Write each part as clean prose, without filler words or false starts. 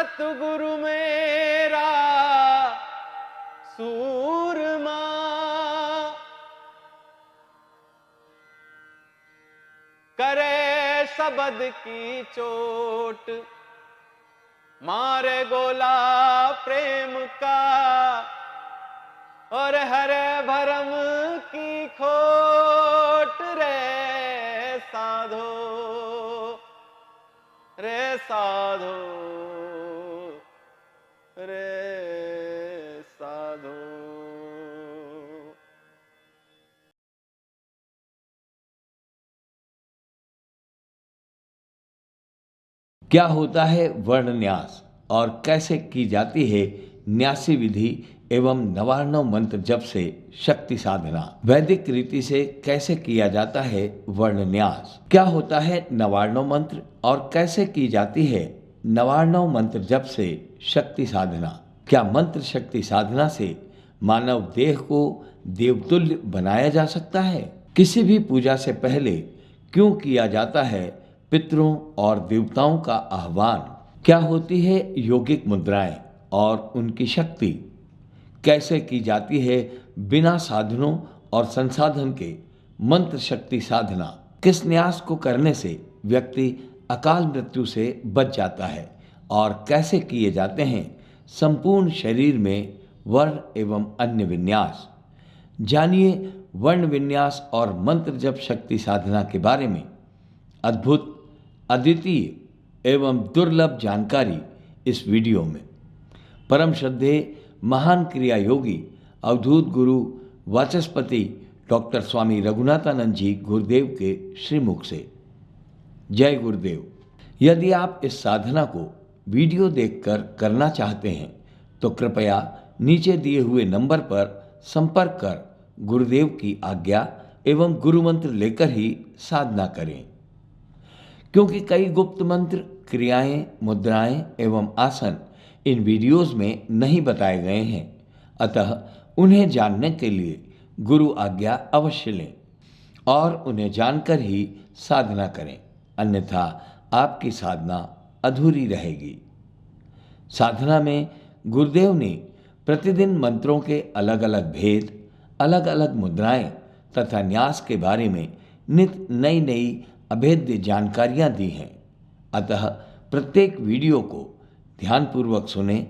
सतगुरु मेरा सूरमा, करे शब्द की चोट, मारे गोला प्रेम का, और हरे भरम की खोट। रे साधो, रे साधो, रे साधो। क्या होता है वर्णन्यास और कैसे की जाती है न्यासी विधि एवं नवार्णव मंत्र जप से शक्ति साधना? वैदिक रीति से कैसे किया जाता है वर्णन्यास? क्या होता है नवार्णव मंत्र और कैसे की जाती है नवार्णव मंत्र जप से शक्ति साधना? क्या मंत्र शक्ति साधना से मानव देह को देवतुल्य बनाया जा सकता है? किसी भी पूजा से पहले क्यों किया जाता है पितरों और देवताओं का आह्वान? क्या होती है योगिक मुद्राएं और उनकी शक्ति? कैसे की जाती है बिना साधनों और संसाधन के मंत्र शक्ति साधना? किस न्यास को करने से व्यक्ति अकाल मृत्यु से बच जाता है और कैसे किए जाते हैं संपूर्ण शरीर में वर्ण एवं अन्य विन्यास? जानिए वर्ण विन्यास और मंत्र जप शक्ति साधना के बारे में अद्भुत, अद्वितीय एवं दुर्लभ जानकारी इस वीडियो में। परम श्रद्धेय महान क्रिया योगी अवधूत गुरु वाचस्पति डॉक्टर स्वामी रघुनाथानंद जी गुरुदेव के श्रीमुख से। जय गुरुदेव। यदि आप इस साधना को वीडियो देखकर करना चाहते हैं तो कृपया नीचे दिए हुए नंबर पर संपर्क कर गुरुदेव की आज्ञा एवं गुरु मंत्र लेकर ही साधना करें। क्योंकि कई गुप्त मंत्र, क्रियाएं, मुद्राएं एवं आसन इन वीडियोस में नहीं बताए गए हैं, अतः उन्हें जानने के लिए गुरु आज्ञा अवश्य लें और उन्हें जानकर ही साधना करें, अन्यथा आपकी साधना अधूरी रहेगी। साधना में गुरुदेव ने प्रतिदिन मंत्रों के अलग अलग भेद, अलग अलग मुद्राएं तथा न्यास के बारे में नित नई नई अभेद्य जानकारियां दी हैं। अतः प्रत्येक वीडियो को ध्यानपूर्वक सुनें,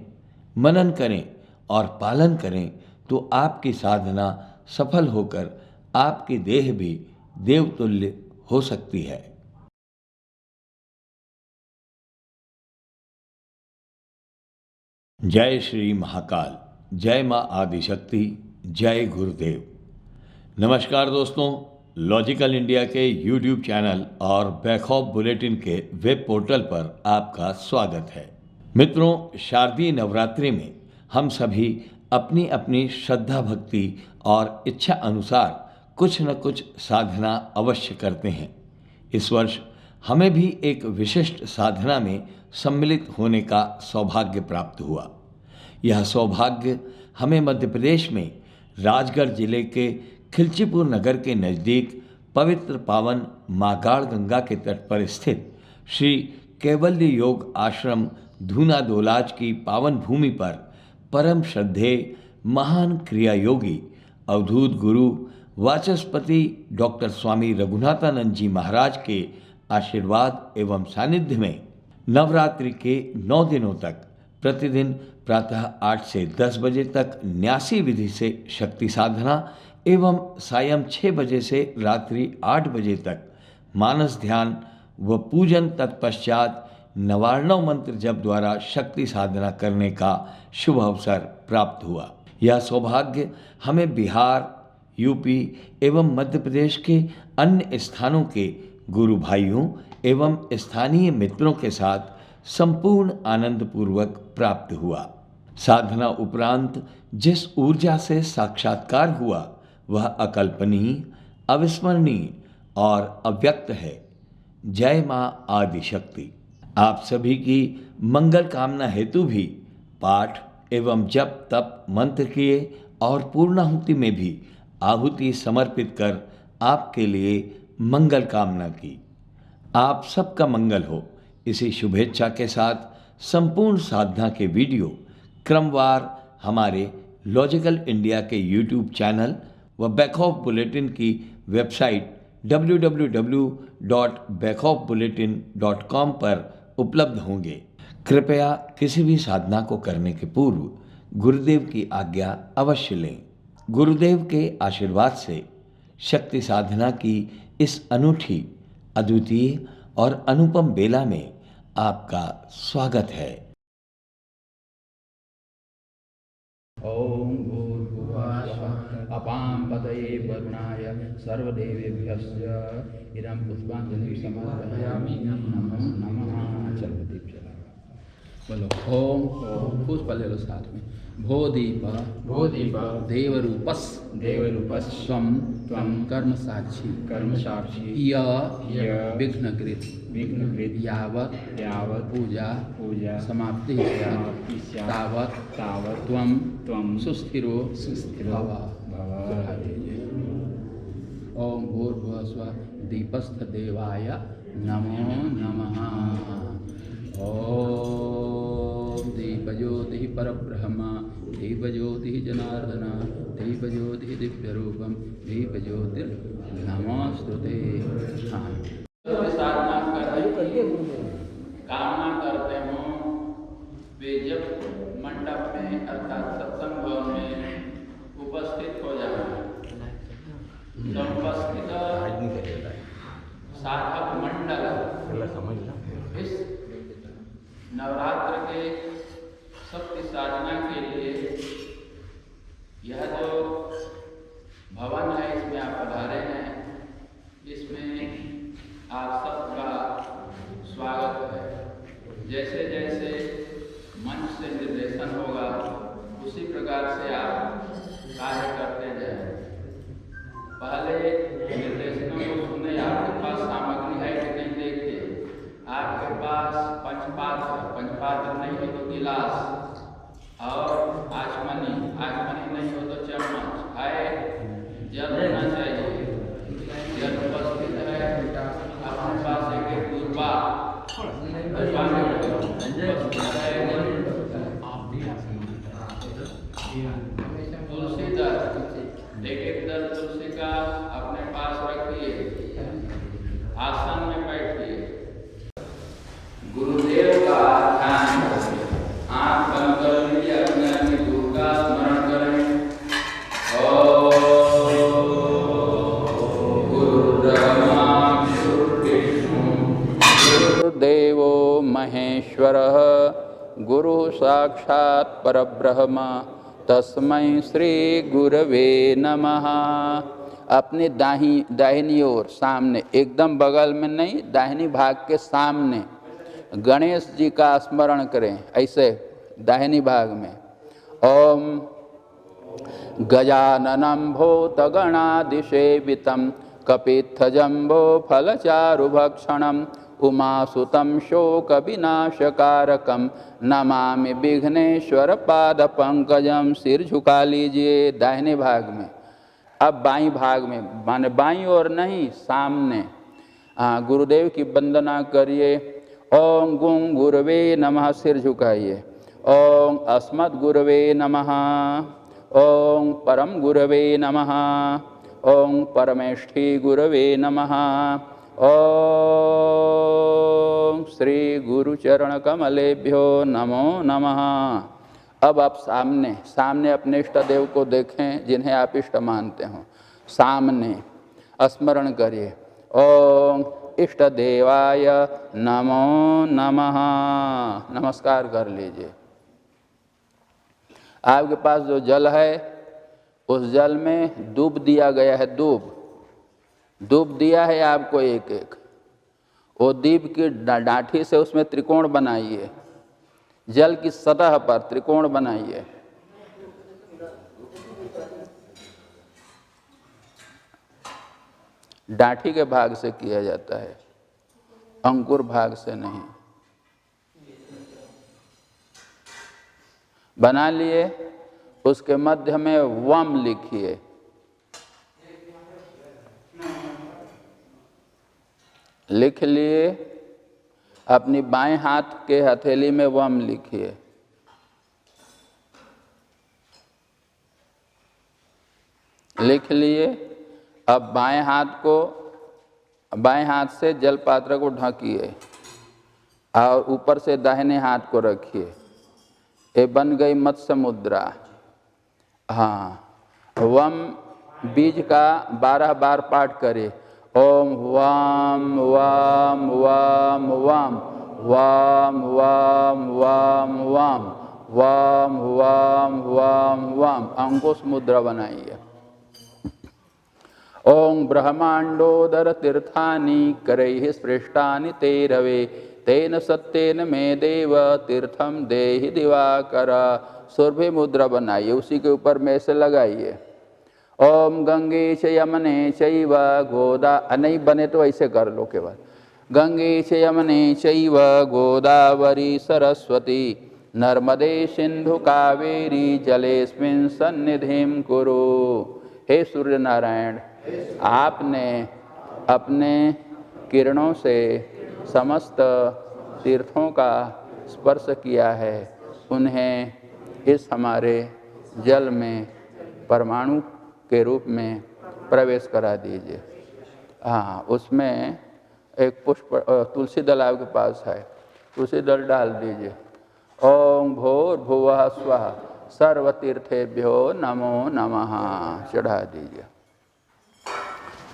मनन करें और पालन करें तो आपकी साधना सफल होकर आपकी देह भी देवतुल्य हो सकती है। जय श्री महाकाल, जय मां आदिशक्ति, जय गुरुदेव। नमस्कार दोस्तों, लॉजिकल इंडिया के YouTube चैनल और बैकऑफ बुलेटिन के वेब पोर्टल पर आपका स्वागत है। मित्रों, शारदीय नवरात्रि में हम सभी अपनी अपनी श्रद्धा भक्ति और इच्छा अनुसार कुछ न कुछ साधना अवश्य करते हैं। इस वर्ष हमें भी एक विशिष्ट साधना में सम्मिलित होने का सौभाग्य प्राप्त हुआ। यह सौभाग्य हमें मध्य प्रदेश में राजगढ़ जिले के खिलचीपुर नगर के नज़दीक पवित्र पावन मागाड़ गंगा के तट पर स्थित श्री कैवल्य योग आश्रम धूना दोलाज की पावन भूमि पर परम श्रद्धेय महान क्रिया योगी अवधूत गुरु वाचस्पति डॉक्टर स्वामी रघुनाथानंद जी महाराज के आशीर्वाद एवं सानिध्य में नवरात्रि के 9 दिनों तक प्रतिदिन प्रातः 8 से 10 बजे तक न्यासी विधि से शक्ति साधना एवं सायं 6 बजे से रात्रि 8 बजे तक मानस ध्यान व पूजन तत्पश्चात नवार्णव मंत्र जप द्वारा शक्ति साधना करने का शुभ अवसर प्राप्त हुआ। यह सौभाग्य हमें बिहार, यूपी एवं मध्य प्रदेश के अन्य स्थानों के गुरु भाइयों एवं स्थानीय मित्रों के साथ संपूर्ण आनंद पूर्वक प्राप्त हुआ। साधना उपरांत जिस ऊर्जा से साक्षात्कार हुआ वह अकल्पनीय, अविस्मरणीय और अव्यक्त है। जय मां आदिशक्ति। आप सभी की मंगल कामना हेतु भी पाठ एवं जप तप मंत्र किए और पूर्णाहुति में भी आहुति समर्पित कर आपके लिए मंगल कामना की। आप सबका मंगल हो, इसी शुभेच्छा के साथ संपूर्ण साधना के वीडियो क्रमवार हमारे लॉजिकल इंडिया के यूट्यूब चैनल व बैकऑफ बुलेटिन की वेबसाइट www.backofbulletin.com पर उपलब्ध होंगे। कृपया किसी भी साधना को करने के पूर्व गुरुदेव की आज्ञा अवश्य लें। गुरुदेव के आशीर्वाद से शक्ति साधना की इस अनूठी, अद्वितीय और अनुपम बेला में आपका स्वागत है। ओम भूर्भुवः स्वः अपां पतये वरुणाय सर्वदेवेभ्यश्च इदं पुष्पाञ्जलिं समर्पयामि। नमो नमः। चलो दीप जला बोलो ओम। पुष्प ले लो साथ में। भो दीप देवरूपस स्वं कर्म साक्षी य विघ्नकृत यावत् पूजा समाप्ति तावत् त्वं सुस्थिरो भव। ओम भूर्भुवः स्वः दीपस्थ देवाय नमो नमः। ओम दीपज्योतिः परब्रह्म दीपज्योतिः जनार्दन दीपज्योतिः दिव्यरूपं दीपज्योतिर्नमोस्तुते। हाँ, साधना कामना करते हो वे जब मंडप में अर्थात सत्संग भवन में उपस्थित हो जाए तो उपस्थित साधक मंडल इस नवरात्र के शक्ति साधना के लिए यह जो भवन है इसमें आप पधारे हैं, इसमें आप सबका स्वागत है। जैसे जैसे मंच से निर्देशन होगा उसी प्रकार से आप कार्य करते जाएं। पहले निर्देशनों को सुने। आपके पास सामग्री है कि नहीं देखिए। आपके पास पंचपात्र नहीं हो तो गिलास और आचमनी नहीं हो तो चम्मच है। जल होना चाहिए। जल उपस्थित है। अपने पास एक दूरबा तुलसी दल एक दल तुलसी का अपने पास रखिए। आसन में बैठिए। गुरुदेव का ध्यान करें। आँख बंद कर लीजिए। अपने अपने गुरु का स्मरण करें। गुरुर्ब्रह्मा गुरुर्विष्णु गुरुर्देवो महेश्वरः गुरु साक्षात् परब्रह्म तस्मै श्री गुरवे नमः। अपनी दाहिनी ओर सामने, एकदम बगल में नहीं, दाहिनी भाग के सामने गणेश जी का स्मरण करें। ऐसे दाहिनी भाग में ओम गजाननं भूतगणादिसेवितं कपित्थजम्बो फलचारुभक्षणं उमासुतं शोकविनाशकारकं नमामि विघ्नेश्वर पादपंकजं। सिर झुका लीजिए दाहिने भाग में। अब बाईं भाग में, माने बाईं ओर नहीं, सामने गुरुदेव की वंदना करिए। ओम गुं गुरवे नमः। सिर झुकाइए। ओम अस्मद् गुरवे नमः। ओम परम गुरवे नमः। ओम परमेष्ठी गुरवे नमः। ओम श्री गुरुचरण कमलेभ्यो नमो नमः। अब आप सामने अपने इष्ट देव को देखें जिन्हें आप इष्ट मानते हो। सामने स्मरण करिए। ओम इष्ट देवाय नमो नमः। नमस्कार कर लीजिए। आपके पास जो जल है उस जल में दूब दिया गया है। दूब दिया है आपको एक एक। वो दीप की डाठी से उसमें त्रिकोण बनाइए। जल की सतह पर त्रिकोण बनाइए। डाठी के भाग से किया जाता है, अंकुर भाग से नहीं। बना लिए। उसके मध्य में वम लिखिए। लिख लिए। अपनी बाएं हाथ के हथेली में वम लिखिए। लिख लिए। अब बाएं हाथ से जल पात्र को ढकिए और ऊपर से दाहिने हाथ को रखिए। ये बन गई मत्स्य मुद्रा। हाँ, वम बीज का 12 बार पाठ करें। ओम वाम वाम वाम वाम वाम वाम वाम वाम वाम वाम वाम वाम अंकुश मुद्रा बनाइए। ओम ब्रह्मांडोदर तीर्थानि करैः स्पृष्टानि ते रवे तेन सत्येन मे देव तीर्थम देहि दिवाकर। सुरभि मुद्रा बनाइए, उसी के ऊपर में से लगाइए। ओम गंगे च यमने चैव गोदा, नहीं बने तो ऐसे कर लो केवल। गंगे च यमने चैव गोदावरी सरस्वती नर्मदे सिंधु कावेरी जलेस्मिन् सन्निधिं कुरु। हे सूर्य नारायण, आपने अपने किरणों से समस्त तीर्थों का स्पर्श किया है, उन्हें इस हमारे जल में परमाणु के रूप में प्रवेश करा दीजिए। हाँ, उसमें एक पुष्प तुलसी दल आपके पास है, तुलसी दल डाल दीजिए। ओम भूर्भुवः स्वः सर्वतीर्थेभ्यो नमो नमः चढ़ा दीजिए।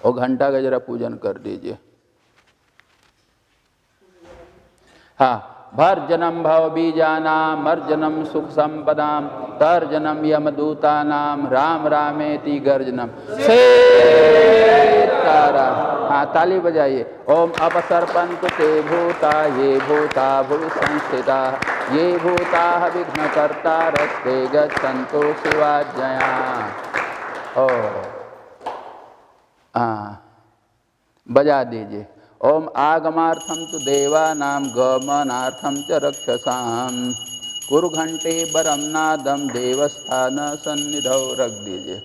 और घंटा का जरा पूजन कर दीजिए। हाँ, भर्जनम भव बीजानाम अर्जनम सुख संपदाम तर्जनम यमदूतानाम राम रामेति गर्जनम तारा। हाँ, ताली बजाइए। ओम अपसर्पन्तु ते भूता ये भूता भुवि संस्थिता ये भूता विघ्नकर्तारस्ते गच्छन्तु शिवाज्ञया। हाँ, बजा दीजिए। ओम आगमार्थम तु देवानाम गमनार्थम च रक्षसाम कुरु घंटे बरम नादम देवस्थान सन्निधौ रख दीजिए।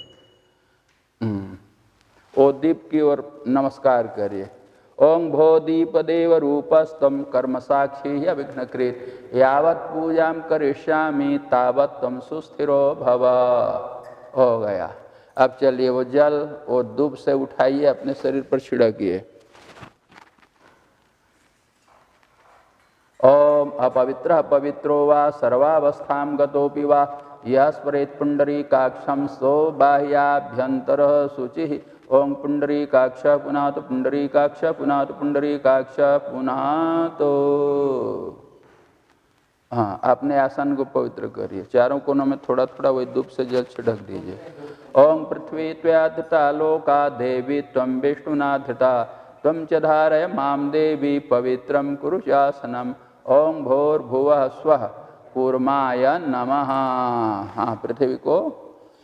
ओ दीप की ओर नमस्कार करिए। ओम भो दीप देव रूपस्तम कर्म साक्षी अविघ्नकृत यावत् पूजां करिष्यामि तावत् त्वं सुस्थिरो भव। हो गया। अब चलिए वो जल वो धूप से उठाइए, अपने शरीर पर छिड़किए। ओम अपवित्र पवित्रो वा सर्वावस्थां गतोपि वा यः स्मरेत् पुंडरीकाक्षं सो बाह्याभ्यन्तरः शुचिः। ओम पुंडरीकाक्ष पुनातु पुंडरीकाक्ष पुनातु पुंडरीकाक्ष पुनातु। हाँ, अपने आसन को पवित्र करिए। चारों कोनों में थोड़ा थोड़ा वही धूप से जल छिड़क दीजिए। ओम पृथ्वी त्वया धृता लोका देवी त्वं विष्णुना धृता त्वं च धारय मां देवी पवित्रं कुरु शासनम्। ओम भूर्भुवः स्वः कूर्माय नमः। हाँ, पृथ्वी को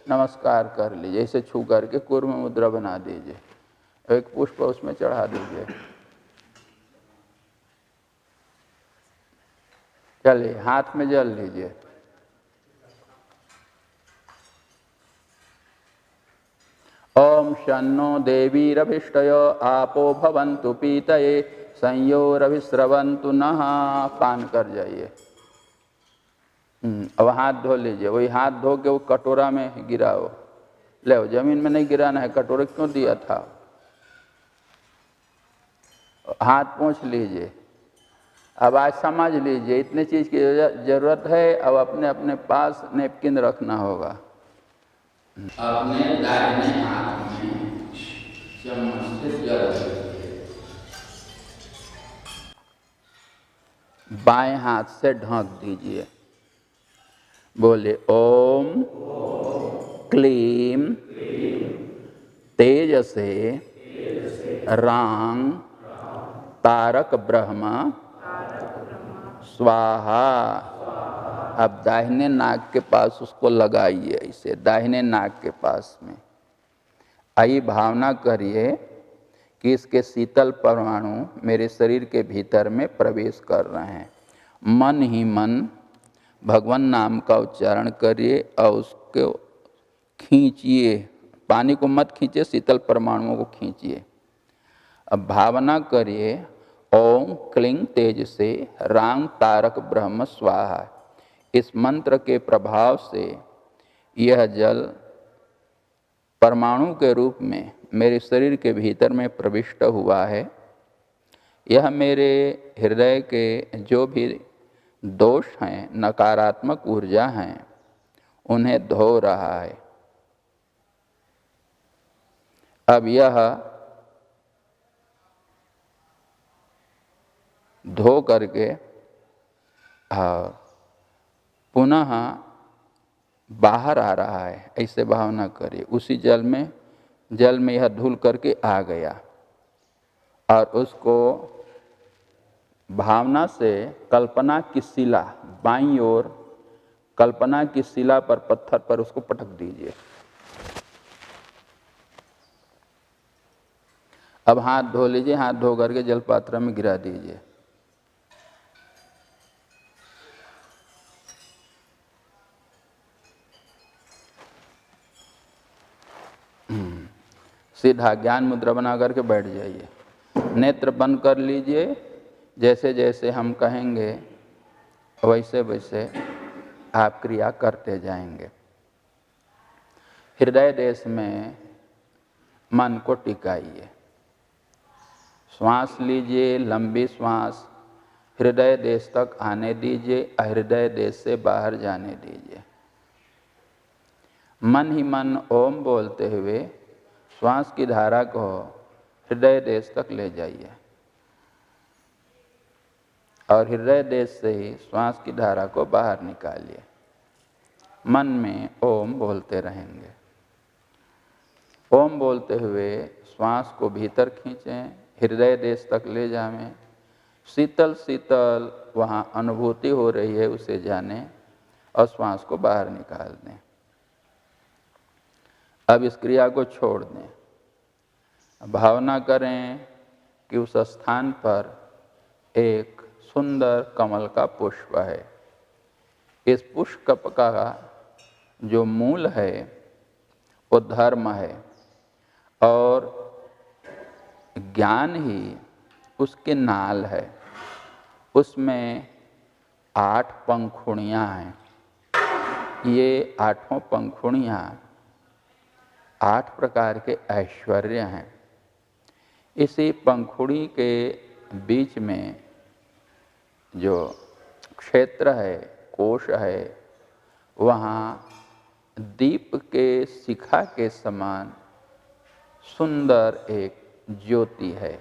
नमस्कार कर लीजिए। इसे छू करके कूर्म मुद्रा बना दीजिए। एक पुष्प उसमें चढ़ा दीजिए। चलिए, हाथ में जल लीजिए। ओम शन्नो देवीरभिष्टयो आपो भवन्तु पीतये संयोरभिस्रवन्तु नः। पान कर जाइए। अब हाथ धो लीजिए। वही हाथ धो के वो कटोरा में गिराओ। ले, जमीन में नहीं गिराना है। कटोरे क्यों दिया था? हाथ पोंछ लीजिए। अब आज समझ लीजिए, इतने चीज की जरूरत है। अब अपने अपने पास नैपकिन रखना होगा। अपने दाहिने हाथ में चम्मच से जल, बाएं हाथ से ढक दीजिए। बोले ओम क्लीम तेजसे रांग तारक ब्रह्म स्वाहा। अब दाहिने नाक के पास उसको लगाइए, इसे दाहिने नाक के पास में। आई भावना करिए कि इसके शीतल परमाणु मेरे शरीर के भीतर में प्रवेश कर रहे हैं। मन ही मन भगवान नाम का उच्चारण करिए और उसको खींचिए। पानी को मत खींचिए, शीतल परमाणुओं को खींचिए। अब भावना करिए ओम क्लीं तेज से रांग तारक ब्रह्म स्वाहा। इस मंत्र के प्रभाव से यह जल परमाणु के रूप में मेरे शरीर के भीतर में प्रविष्ट हुआ है। यह मेरे हृदय के जो भी दोष हैं, नकारात्मक ऊर्जा हैं, उन्हें धो रहा है। अब यह धो करके पुनः बाहर आ रहा है, ऐसे भावना करिए। उसी जल में यह धुल करके आ गया और उसको भावना से कल्पना की शिला, बाईं ओर कल्पना की शिला पर, पत्थर पर उसको पटक दीजिए। अब हाथ धो लीजिए, हाथ धो करके जलपात्र में गिरा दीजिए। सीधा ज्ञान मुद्रा बना करके बैठ जाइए। नेत्र बंद कर लीजिए। जैसे जैसे हम कहेंगे वैसे वैसे आप क्रिया करते जाएंगे। हृदय देश में मन को टिकाइए। श्वास लीजिए, लंबी श्वास हृदय देश तक आने दीजिए, हृदय देश से बाहर जाने दीजिए। मन ही मन ओम बोलते हुए श्वास की धारा को हृदय देश तक ले जाइए और हृदय देश से ही श्वास की धारा को बाहर निकालिए। मन में ओम बोलते रहेंगे। ओम बोलते हुए श्वास को भीतर खींचें, हृदय देश तक ले जाएं। शीतल शीतल वहाँ अनुभूति हो रही है, उसे जानें और श्वास को बाहर निकाल दें। अब इस क्रिया को छोड़ दें। भावना करें कि उस स्थान पर एक सुंदर कमल का पुष्प है। इस पुष्प का जो मूल है वो धर्म है और ज्ञान ही उसके नाल है। उसमें 8 पंखुड़ियाँ हैं। ये 8 पंखुड़ियाँ 8 प्रकार के ऐश्वर्य हैं। इसी पंखुड़ी के बीच में जो क्षेत्र है, कोश है, वहाँ दीप के शिखा के समान सुंदर एक ज्योति है।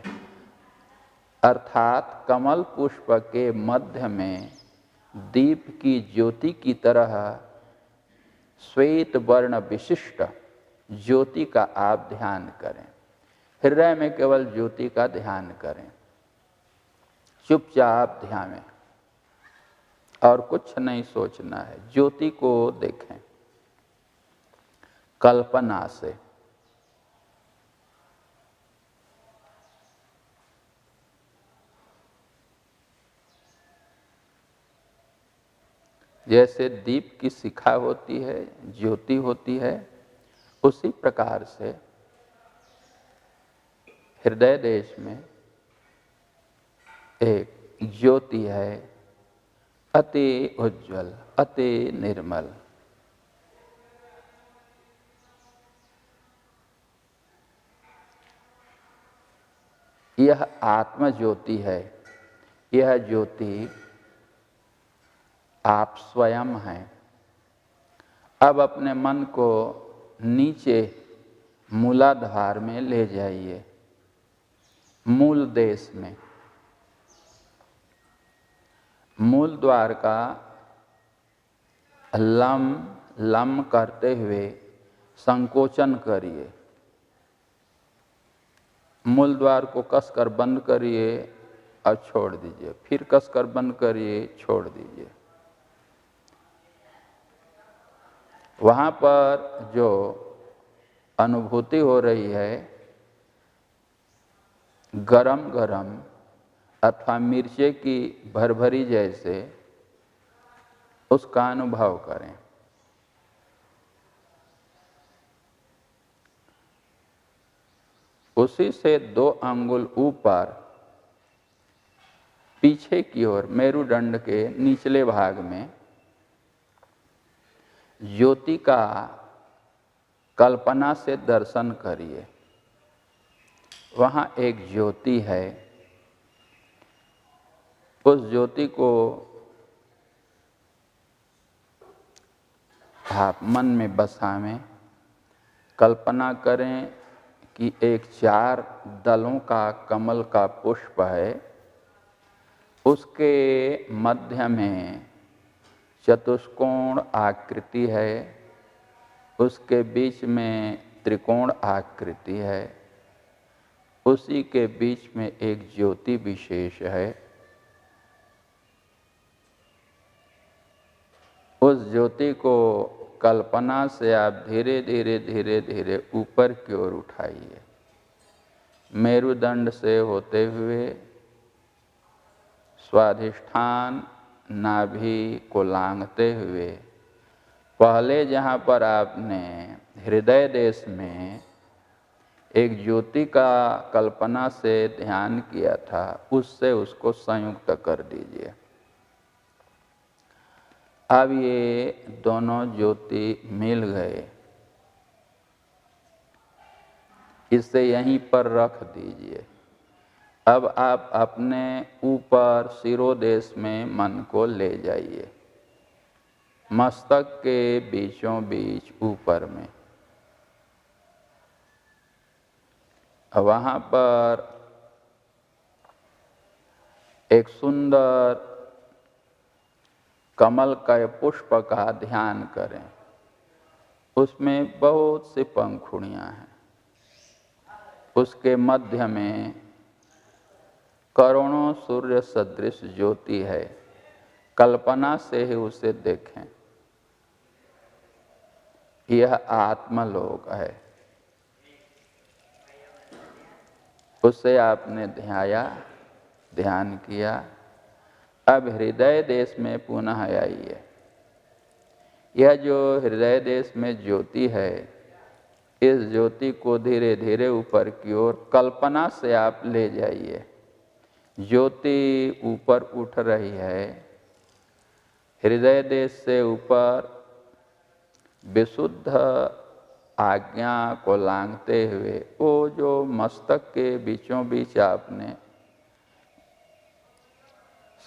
अर्थात कमल पुष्प के मध्य में दीप की ज्योति की तरह श्वेत वर्ण विशिष्ट ज्योति का आप ध्यान करें। हृदय में केवल ज्योति का ध्यान करें, चुपचाप ध्यान और कुछ नहीं सोचना है। ज्योति को देखें कल्पना से। जैसे दीप की शिखा होती है, ज्योति होती है, उसी प्रकार से हृदय देश में एक ज्योति है, अति उज्ज्वल, अति निर्मल। यह आत्म ज्योति है। यह ज्योति आप स्वयं हैं। अब अपने मन को नीचे मूलाधार में ले जाइए, मूल देश में। मूल द्वार का लम करते हुए संकोचन करिए। मूल द्वार को कसकर बंद करिए और छोड़ दीजिए, फिर कसकर बंद करिए, छोड़ दीजिए। वहाँ पर जो अनुभूति हो रही है, गरम गरम अथवा मिर्चे की भरभरी जैसे, उसका अनुभव करें। उसी से 2 अंगुल ऊपर पीछे की ओर मेरुदंड के निचले भाग में ज्योति का कल्पना से दर्शन करिए। वहाँ एक ज्योति है, उस ज्योति को आप मन में बसावें। कल्पना करें कि एक 4 दलों का कमल का पुष्प है, उसके मध्य में चतुष्कोण आकृति है, उसके बीच में त्रिकोण आकृति है, उसी के बीच में एक ज्योति विशेष है। उस ज्योति को कल्पना से आप धीरे धीरे धीरे धीरे ऊपर की ओर उठाइए, मेरुदंड से होते हुए स्वाधिष्ठान नाभि को लांघते हुए पहले जहाँ पर आपने हृदय देश में एक ज्योति का कल्पना से ध्यान किया था, उससे उसको संयुक्त कर दीजिए। अब ये दोनों ज्योति मिल गए, इसे यहीं पर रख दीजिए। अब आप अपने ऊपर शिरोदेश में मन को ले जाइए, मस्तक के बीचों बीच ऊपर में। वहाँ पर एक सुंदर कमल का पुष्प का ध्यान करें, उसमें बहुत सी पंखुड़ियाँ हैं, उसके मध्य में करोड़ों सूर्य सदृश ज्योति है। कल्पना से ही उसे देखें, यह आत्मलोक है। उसे आपने ध्यान किया। अब हृदय देश में पुनः आइए। यह जो हृदय देश में ज्योति है, इस ज्योति को धीरे धीरे ऊपर की ओर कल्पना से आप ले जाइए। ज्योति ऊपर उठ रही है, हृदय देश से ऊपर विशुद्ध आज्ञा को लांघते हुए वो जो मस्तक के बीचों बीच आपने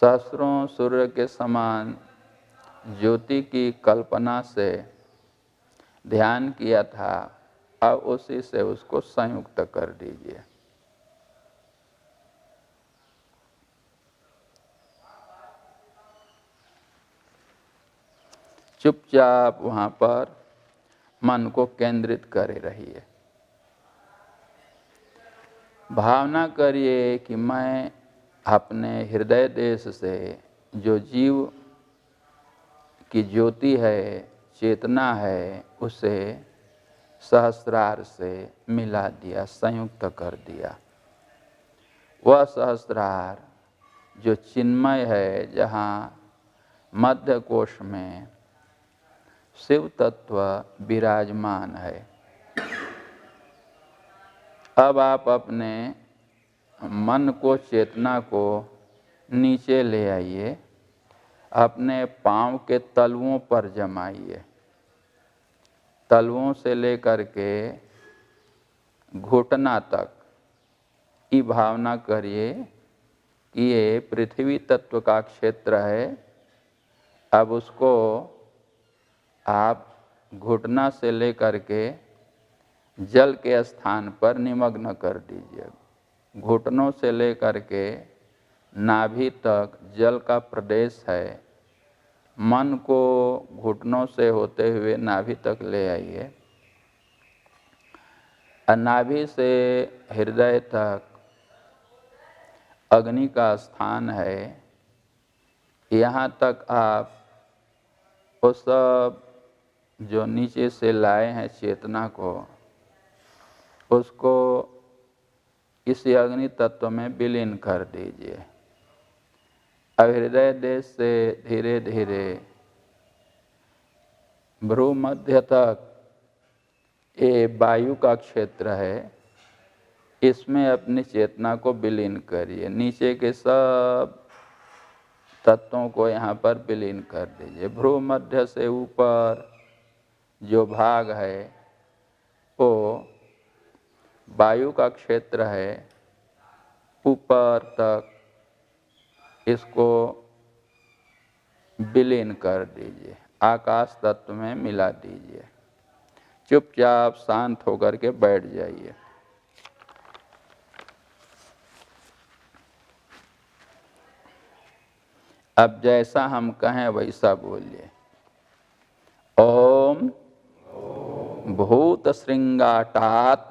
सहस्रों सूर्य के समान ज्योति की कल्पना से ध्यान किया था, अब उसी से उसको संयुक्त कर दीजिए। चुपचाप वहाँ पर मन को केंद्रित करे रहिए। भावना करिए कि मैं अपने हृदय देश से जो जीव की ज्योति है, चेतना है, उसे सहस्रार से मिला दिया, संयुक्त कर दिया। वह सहस्रार जो चिन्मय है, जहाँ मध्य कोश में शिव तत्व विराजमान है। अब आप अपने मन को, चेतना को नीचे ले आइए, अपने पांव के तलवों पर जमाइए। तलवों से लेकर के घुटना तक की भावना करिए कि ये पृथ्वी तत्व का क्षेत्र है। अब उसको आप घुटना से लेकर के जल के स्थान पर निमग्न कर दीजिए। घुटनों से लेकर के नाभि तक जल का प्रदेश है। मन को घुटनों से होते हुए नाभि तक ले आइए। नाभि से हृदय तक अग्नि का स्थान है। यहाँ तक आप वो सब जो नीचे से लाए हैं चेतना को, उसको इसी अग्नि तत्व में विलीन कर दीजिए। अब हृदय देश से धीरे धीरे भ्रू मध्य तक ये वायु का क्षेत्र है, इसमें अपनी चेतना को विलीन करिए। नीचे के सब तत्वों को यहाँ पर विलीन कर दीजिए। भ्रू मध्य से ऊपर जो भाग है वो वायु का क्षेत्र है, ऊपर तक इसको विलीन कर दीजिए, आकाश तत्व में मिला दीजिए। चुपचाप शांत होकर के बैठ जाइए। अब जैसा हम कहें वैसा बोलिए। ओम भूत श्रृंगाटात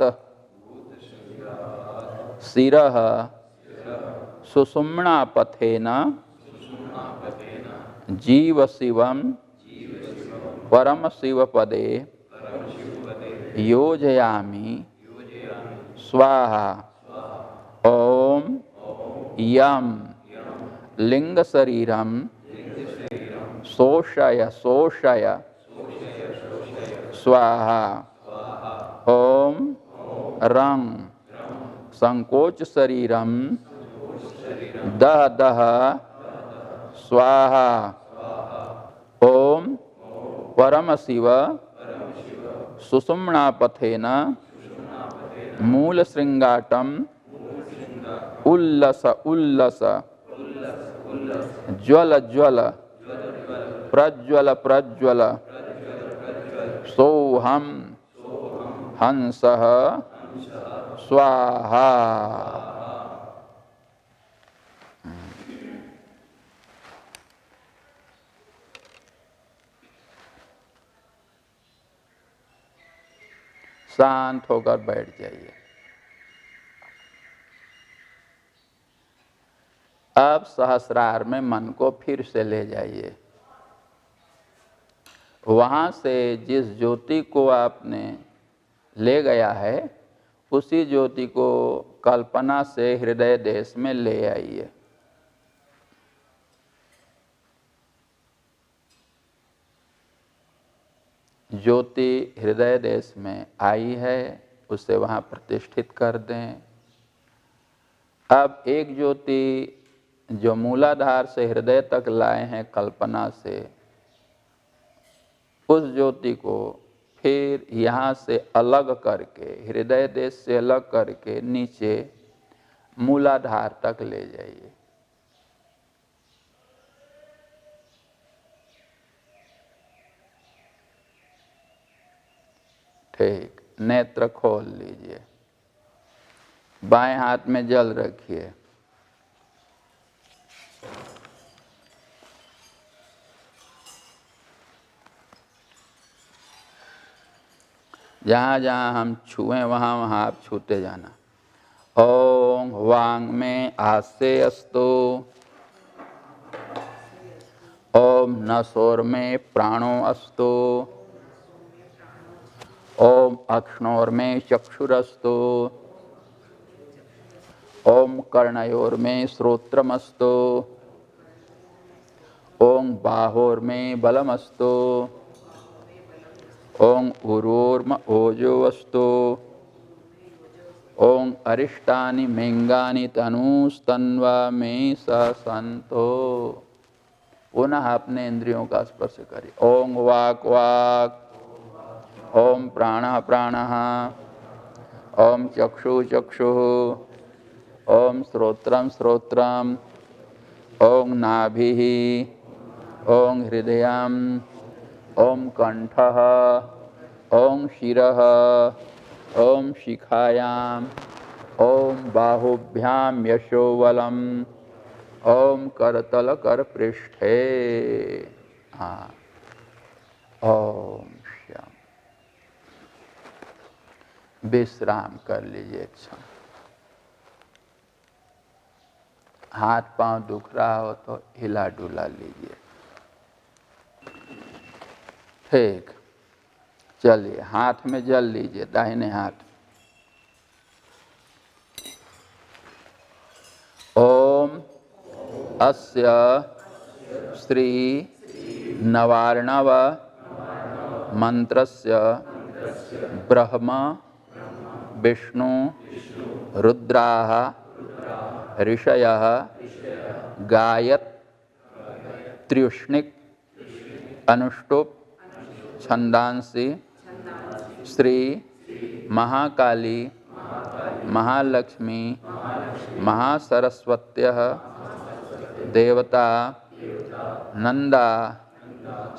शिरः सुषुम्ना पथेन जीव शिवम परम शिव पदे योजयामि स्वाहा। ओम यम लिंग शरीरम शोषय शोषय स्वाहा। ओम रंग संकोच शरीरम दह दह स्वाहा। ओम परम शिव सुषुम्ना पथेन मूल श्रृंगाटम उल्लस उल्लस ज्वल ज्वल प्रज्वल प्रज्वल सोहम हंसः स्वाहा। शांत होकर बैठ जाइए। अब सहस्रार में मन को फिर से ले जाइए। वहां से जिस ज्योति को आपने ले गया है उसी ज्योति को कल्पना से हृदय देश में ले आइए। ज्योति हृदय देश में आई है, उसे वहां प्रतिष्ठित कर दें। अब एक ज्योति जो मूलाधार से हृदय तक लाए हैं कल्पना से, उस ज्योति को फिर यहाँ से अलग करके, हृदय देश से अलग करके नीचे मूलाधार तक ले जाइए। ठीक, नेत्र खोल लीजिए। बाएं हाथ में जल रखिए। जहाँ जहाँ हम छुएं वहाँ वहाँ आप छूते जाना। ओम वांग में आस्ते अस्तु। ओम नसोर में प्राणो अस्तु। ओम अक्ष्णोर में चक्षुरस्तु। ओम कर्णयोर में श्रोत्रमस्तु। ओम बाहोर में बलमस्तु। ओम उरोर्म ओजोवस्तु। ओम अरिष्टानि मेंगानि तनुस्तन्वा में ससंतो। पुनः अपने इंद्रियों का स्पर्श करिए। ओम वाक वाक। ओम प्राणः प्राणः। ओम चक्षु चक्षुः। ओम श्रोत्रम श्रोत्रम। ओम नाभिः। ओम हृदयम्। ओम कंठः। ओम शिरः। ओम शिखायाम्। ओम बाहुभ्याम यशोवलम्। ओम करतल कर पृष्ठे। हाँ, ओम श्याम। विश्राम कर लीजिए। अच्छा, हाथ पांव दुख रहा हो तो हिला डुला लीजिए। ठीक, चलिए हाथ में जल लीजिए, दाहिने हाथ। ओम अस्य श्री नवार्णव मंत्रस्य ब्रह्म विष्णु रुद्राः ऋषयः गायत त्र्युष्णिक अनुष्टुप छंदांसी श्री महाकाली महालक्ष्मी महासरस्वत्यः देवता नंदा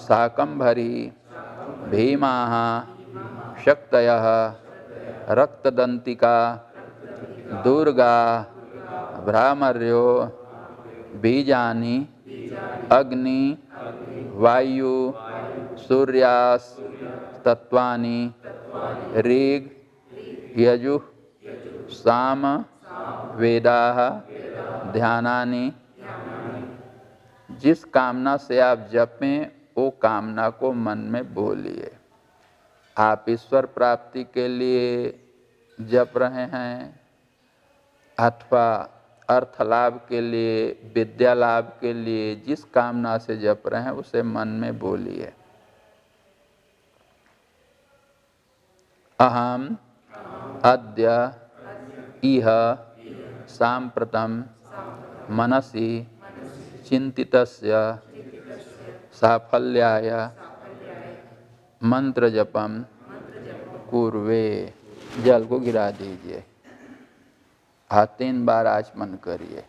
शाकंभरी भीमाः शक्तयः रक्तदंतिका दुर्गा भ्रामर्यो बीजानि अग्नि वायु सूर्यास तत्वानि ऋग यजुः साम वेदाः ध्यानानि। जिस कामना से आप जपें वो कामना को मन में बोलिए। आप ईश्वर प्राप्ति के लिए जप रहे हैं अथवा अर्थ लाभ के लिए, विद्या लाभ के लिए, जिस कामना से जप रहे हैं उसे मन में बोलिए। अहम अद्य इह सांप्रतम मनसि चिंतितस्य साफल्याय मंत्र जपम कुर्वे। जल को गिरा दीजिए। हाँ 3 बार आचमन करिए।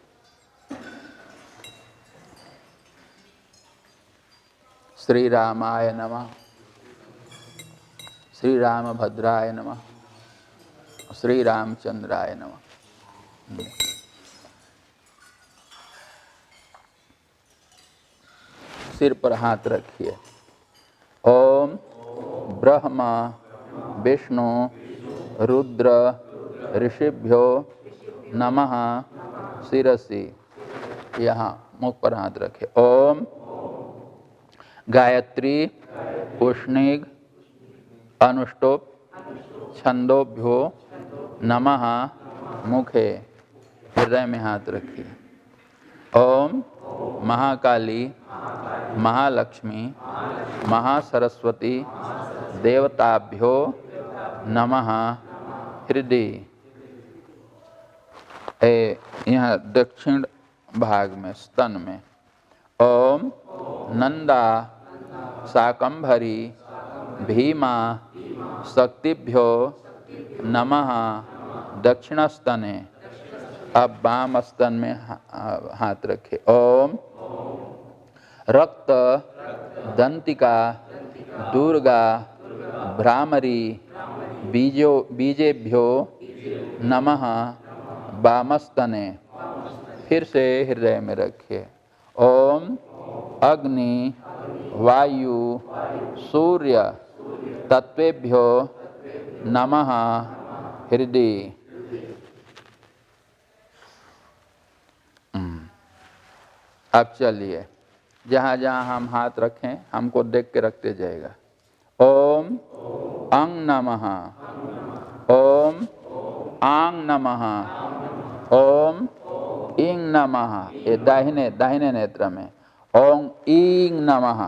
श्री रामाय नमः, श्री रामभद्राय नमः, श्री रामचंद्राय नमः। सिर पर हाथ रखिए। ओम ब्रह्मा विष्णु रुद्र ऋषिभ्यो नमः शिरसि। यहाँ मुख पर हाथ रखे। ओम गायत्री उष्णिग अनुष्टुप छंदोभ्यो नमः मुखे। हृदय में हाथ रखिए। ओम महाकाली महालक्ष्मी महासरस्वती देवताभ्यो नमः हृदय। यहाँ दक्षिण भाग में स्तन में ओम नंदा शाकंभरी भीमा शक्तिभ्यो नमः दक्षिण स्तने। अब वाम स्तन में हाथ रखे। ओम रक्त दंतिका दुर्गा भ्रामरी बीजेभ्यो नमः वामस्तने। फिर से हृदय में रखिए। ओम अग्नि वायु सूर्य तत्वेभ्यो नमः हृदय। अब चलिए, जहाँ जहाँ हम हाथ रखें हमको देख के रखते जाएगा। ओम अंग नमः, ओम आंग नमः, ओम इंग नमः। ये दाहिने नेत्र में। ओम इंग नमः,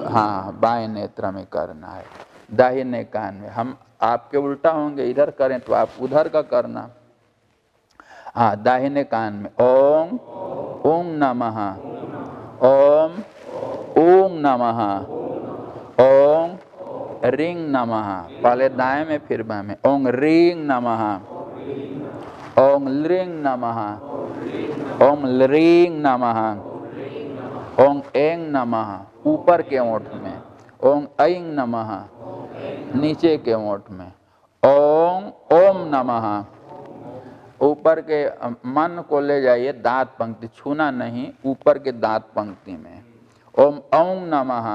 हाँ बाएं नेत्र में करना है। दाहिने कान में। हम आपके उल्टा होंगे, इधर करें तो आप उधर का करना। हाँ दाहिने कान में। ओम ओम नमः, ओम ओम नमः, ओम रिंग नमः। पहले दाएं में फिर बाएं में। ओम रिंग नमः, ओम लिंग नमः, ओम लरिंग नमः, ओम एंग नमः ऊपर के ओंठ में। ओम ऐंग नमः नीचे के ओंठ में। ओम ओम नमः ऊपर के मन को ले जाइए दांत पंक्ति, छूना नहीं, ऊपर के दांत पंक्ति में। ओम औं नमः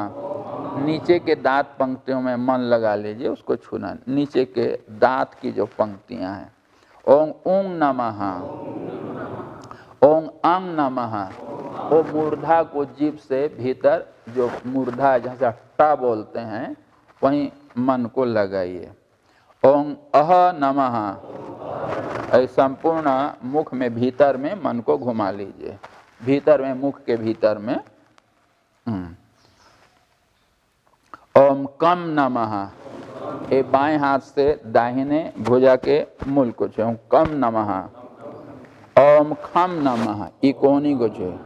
नीचे के दांत पंक्तियों में मन लगा लीजिए, उसको छूना, नीचे के दांत की जो पंक्तियां हैं। ओम ऊं नमः, ओम अंग नमः। वो मूर्धा को जीभ से भीतर जो मूर्धा जैसा टा बोलते हैं वहीं मन को लगाइए। ओम अह नमः। संपूर्ण मुख में भीतर में मन को घुमा लीजिए, भीतर में मुख के भीतर में। ओम कम नमः। ये बाएं हाथ से दाहिने भुजा के मूल को छुए। कम नमः। ओम खम नमः। ये कोहनी को छुए।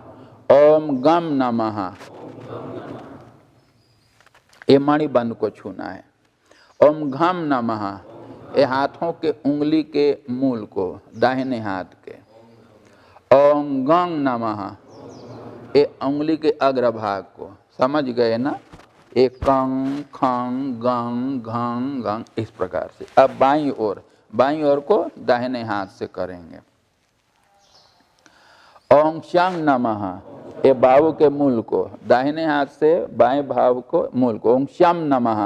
ओम गम नमः, ये मणिबंध को छूना है। ओम घम नमः, ये हाथों के उंगली के मूल को, दाहिने हाथ के। ओम गंग नमः, ये उंगली के अग्रभाग को, समझ गए ना? एक कंग खंग गंग घंग गंग, इस प्रकार से। अब बाईं ओर को दाहिने हाथ से करेंगे। ओम शंग नमः, ये भाव के मूल को, दाहिने हाथ से बाएं भाव को मूल को। ओम शम नमः,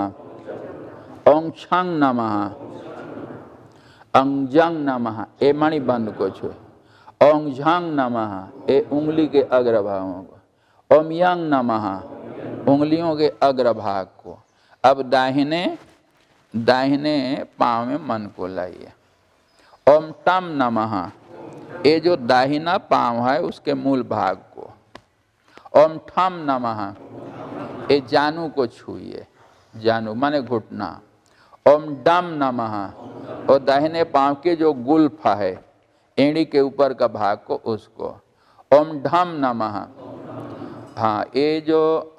ओम छंग नमः, अंजंग नमः, ये मणिबंध को छुए। ओम झंग नमः, ये उंगली के अग्रभागों को। ओम यंग नमः, उंगलियों के अग्रभाग को। अब दाहिने पांव में मन को लाइए। ओम टम नमः, ये जो दाहिना पांव है उसके मूल भाग को। ओम ठम नमः, ये जानू को छूइए, जानू माने घुटना। ओम डम नमः, और दाहिने पांव के जो गुल्फ है एड़ी के ऊपर का भाग को, उसको। ओम ढम नमः, हाँ ये जो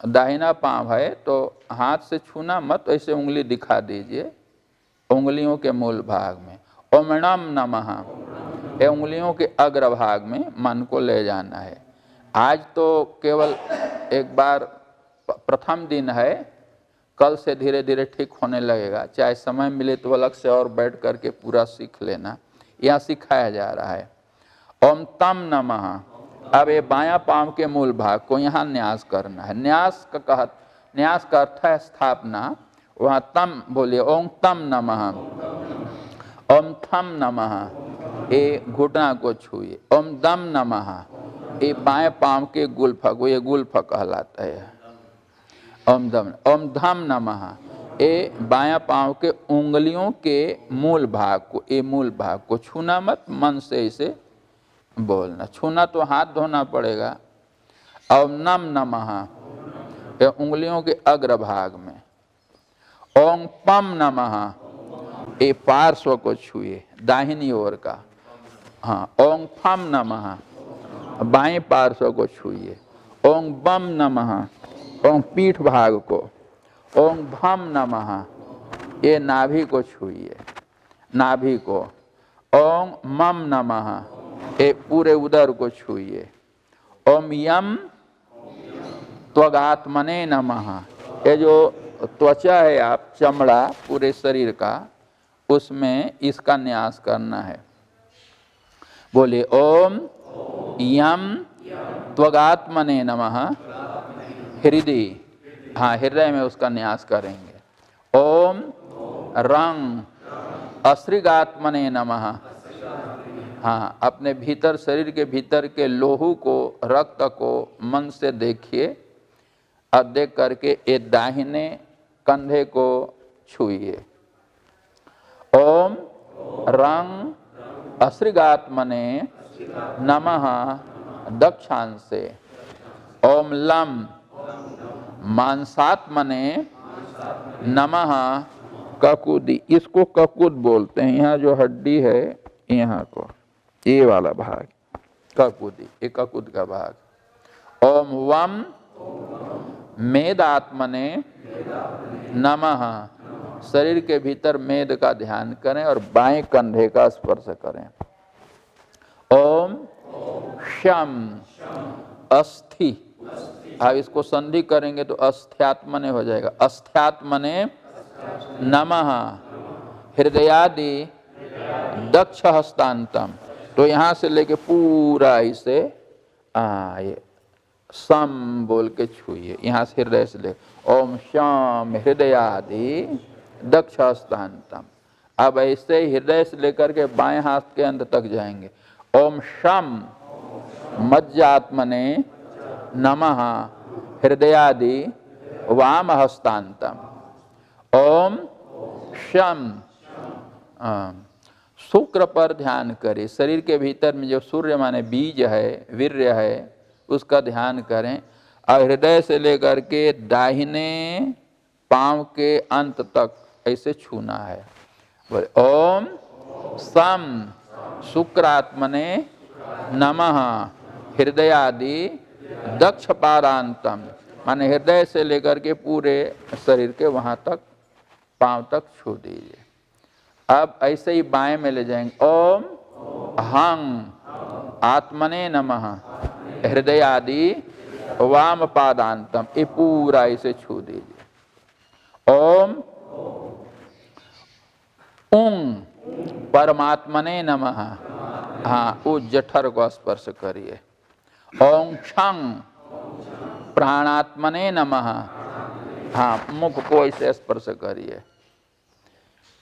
दाहिना पांव है तो हाथ से छूना मत, ऐसे उंगली दिखा दीजिए उंगलियों के मूल भाग में। ओम नम नमः, ये उंगलियों के अग्रभाग में मन को ले जाना है। आज तो केवल एक बार प्रथम दिन है, कल से धीरे धीरे ठीक होने लगेगा। चाहे समय मिले तो अलग से और बैठ करके पूरा सीख लेना, यहाँ सिखाया जा रहा है। ओम तम नमः, अब ये बायां पांव के मूल भाग को यहाँ न्यास करना है। न्यास का अर्थ है स्थापना, वहाँ तम बोलिए। ओम तम नमः, ओम थम नमः, ये घुटना को छुए। ओम दम नमः, ये बाएं पांव के गुल्फ को, ये गुल्फ कहलाता है। ओम दम। ओम धम नमः, ये बायां पांव के उंगलियों के मूल भाग को, ये मूल भाग को छूना मत, मन से इसे बोलना। छूना तो हाथ धोना पड़ेगा। ओम नम नमः, ये उंगलियों के अग्रभाग में। ओम पम नमः, ये पार्श्व को छुए, दाहिनी ओर का। हाँ। ओम फम नमः, बाएं पार्श्व को छुइए। ओम बम नमः, ओम पीठ भाग को। ओम भम नमः, ये नाभि को छुइए, नाभि को। ओम मम नमः, ये पूरे उदर को छुइए। ओम यम त्वगात्मने नमः, ये जो त्वचा है आप चमड़ा पूरे शरीर का, उसमें इसका न्यास करना है। बोले ओम यम त्वगात्मने नमः, हृदय, हाँ हृदय में उसका न्यास करेंगे। ओम रंग अस्त्रिगात्मने नमः, हाँ अपने भीतर, शरीर के भीतर के लोहू को, रक्त को मन से देखिए और देख करके ये दाहिने कंधे को छुइए। ओम रंग अस्त्रिगात्मने नमः दक्षांसे। ओम लम मांसात्मने नमः ककुदी, इसको ककुद बोलते हैं। यहाँ जो हड्डी है यहाँ को, ये वाला भाग ककुदी, ये ककुद का भाग। ओम वम मेदात्मने नमः, शरीर के भीतर मेद का ध्यान करें और बाएं कंधे का स्पर्श करें। ओम शम अस्थि, अब इसको संधि करेंगे तो अस्त्यात्मने हो जाएगा। अस्त्यात्मने नमः हृदयादि दक्ष हस्तांतम, तो यहाँ से लेके पूरा इसे ये सम बोल के छुइए, यहाँ से हृदय से ले। ओम श्याम हृदयादि दक्ष हस्तांतम, अब ऐसे हृदय से लेकर के बाएं हाथ के अंत तक जाएंगे। ओम शम मज्जात्मने नमः हृदयादि वाम हस्तांतम। ओम शम, शुक्र पर ध्यान करें। शरीर के भीतर में जो सूर्य माने बीज है, वीर्य है, उसका ध्यान करें और हृदय से लेकर के दाहिने पांव के अंत तक ऐसे छूना है। बोले ओम सम शुक्रात्मने नमः हृदय आदि दक्ष पादांतम, माने हृदय से लेकर के पूरे शरीर के वहां तक, पांव तक छू दीजिए। अब ऐसे ही बाएं में ले जाएंगे। ओम हंग आत्मने नमः हृदय आदि वाम पादांतम, ये पूरा इसे छू दीजिए। ओम उंग परमात्मने नमः, हाँ उस जठर को स्पर्श करिए। ओम क्षंग प्राणात्मने नमः, हाँ मुख को इसे स्पर्श करिए।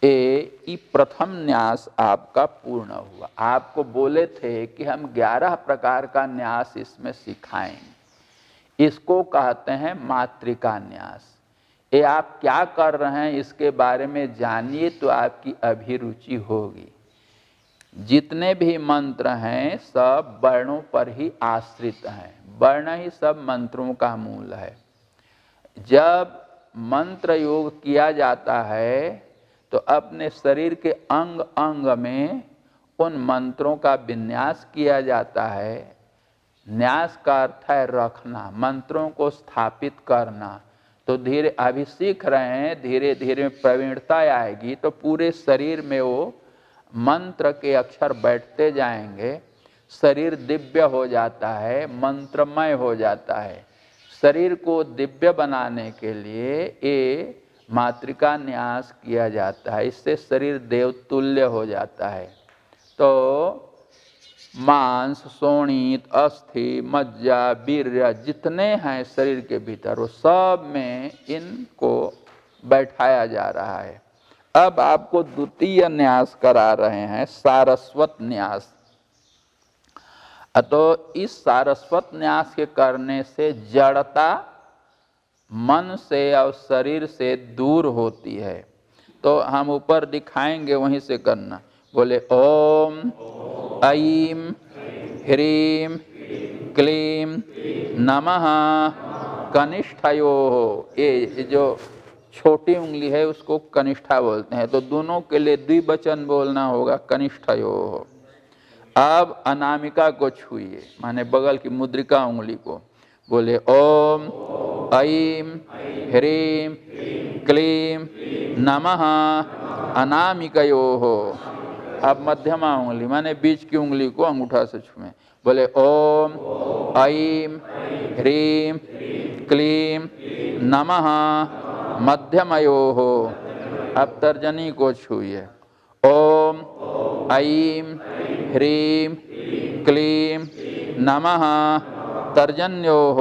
ये प्रथम न्यास आपका पूर्ण हुआ। आपको बोले थे कि हम 11 प्रकार का न्यास इसमें सिखाएंगे, इसको कहते हैं मातृका न्यास। ये आप क्या कर रहे हैं इसके बारे में जानिए तो आपकी अभिरुचि होगी। जितने भी मंत्र हैं सब वर्णों पर ही आश्रित हैं, वर्ण ही सब मंत्रों का मूल है। जब मंत्र योग किया जाता है तो अपने शरीर के अंग अंग में उन मंत्रों का विन्यास किया जाता है। न्यास का अर्थ है रखना, मंत्रों को स्थापित करना। तो धीरे अभी सीख रहे हैं, धीरे धीरे प्रवीणता आएगी तो पूरे शरीर में वो मंत्र के अक्षर बैठते जाएंगे, शरीर दिव्य हो जाता है, मंत्रमय हो जाता है। शरीर को दिव्य बनाने के लिए ये मातृका न्यास किया जाता है, इससे शरीर देवतुल्य हो जाता है। तो मांस, सोणित, अस्थि, मज्जा, वीर्य जितने हैं शरीर के भीतर वो सब में इनको बैठाया जा रहा है। अब आपको द्वितीय न्यास करा रहे हैं, सारस्वत न्यास। तो इस सारस्वत न्यास के करने से जड़ता मन से और शरीर से दूर होती है। तो हम ऊपर दिखाएंगे, वहीं से करना। बोले ओम ऐं ह्रीं क्लीं नमः कनिष्ठयोः। ये जो छोटी उंगली है उसको कनिष्ठा बोलते हैं, तो दोनों के लिए द्विवचन बोलना होगा, कनिष्ठयोः। अब अनामिका को छुइए, माने बगल की मुद्रिका उंगली को। बोले ओम ऐं ह्रीं क्लीं नमः अनामिकयोः। अब मध्यमा उंगली माने बीच की उंगली को अंगूठा से छुएं। बोले ओम ऐं ह्रीं क्लीं नमः मध्यमयोः। अब तर्जनी को छुइए। ओम ऐं ह्रीं क्लीं नमः तर्जन्योः।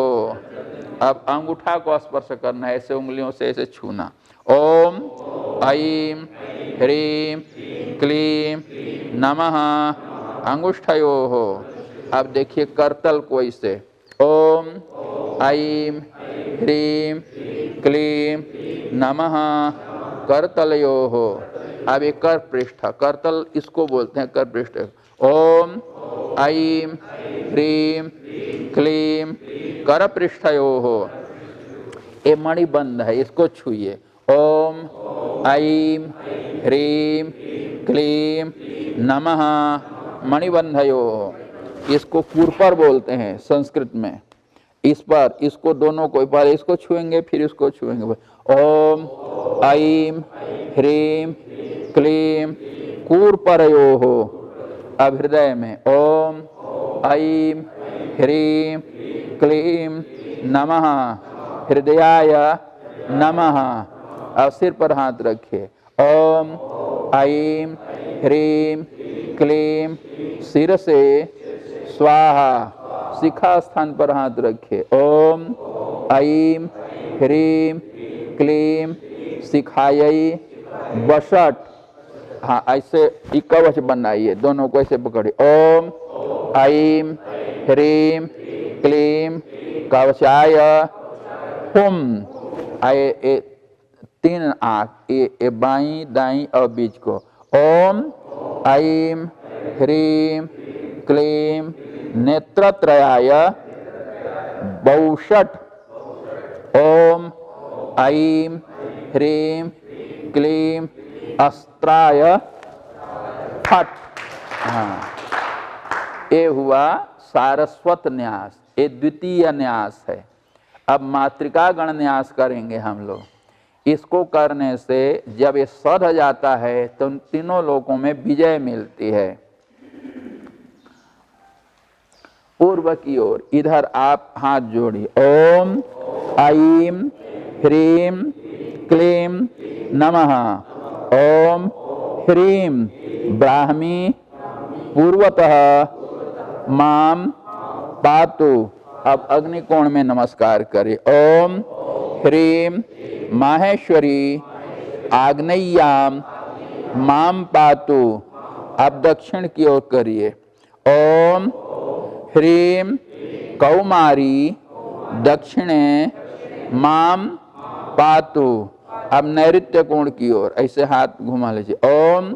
अब अंगूठा को स्पर्श करना है, ऐसे उंगलियों से ऐसे छूना। ओम ऐं ह्रीं क्लीं नमः अंगुष्ठयोः। अब देखिए करतल को ऐसे। ओम ऐं ह्रीं क्लीं नमः करतलयोः। अब एक कर पृष्ठ, करतल इसको बोलते हैं, कर पृष्ठ। ओम ऐं ह्रीं क्लीं कर पृष्ठयोः। ये मणिबंध है, इसको छुइए। ओम ऐं ह्रीं क्लीं नमः मणिबंधयोः। इसको कुरपर बोलते हैं संस्कृत में। इस पर इसको दोनों को पहले इसको छुएंगे फिर इसको छुएंगे। ओम ऐं ह्रीं क्लीं कुरपरयोः। अब हृदय में ओम ऐं ह्रीं क्लीं नमः हृदयाय नमः। अब सिर पर हाथ रखिए। ओम ऐं ह्रीं क्लीं सिर से स्वाहा। शिखा स्थान पर हाथ रखिए। ओम ऐं ह्रीं क्लीं शिखायै वषट। हाँ ऐसे कवच बनाइए, दोनों को ऐसे पकड़िए। ओम ऐं ह्रीं क्लीं कवचाय हुम। आए 3 आँख, ये बाई दाई और बीच को। ओम ऐं ह्रीं क्लीं नेत्रत्रयाय वषट। ओम ऐं ह्रीं क्लीं अस्त्राय फट। हाँ ये हुआ सारस्वत न्यास, ये द्वितीय न्यास है। अब मातृका गण न्यास करेंगे हम लोग। इसको करने से जब ये सध जाता है तो उन तीनों लोकों में विजय मिलती है। पूर्व की ओर इधर आप हाथ जोड़िए। ओम ऐं ह्रीं क्लीं नमः। ओम ह्रीं ब्राह्मी पूर्वतः माम पातु। अब अग्निकोण में नमस्कार करें। ओम ह्रीं माहेश्वरी आग्नेय्याम माम पातु। अब दक्षिण की ओर करिए। ओम ह्रीं कौमारी दक्षिणे माम पातु। अब नैऋत्य कोण की ओर ऐसे हाथ घुमा लीजिए। ओम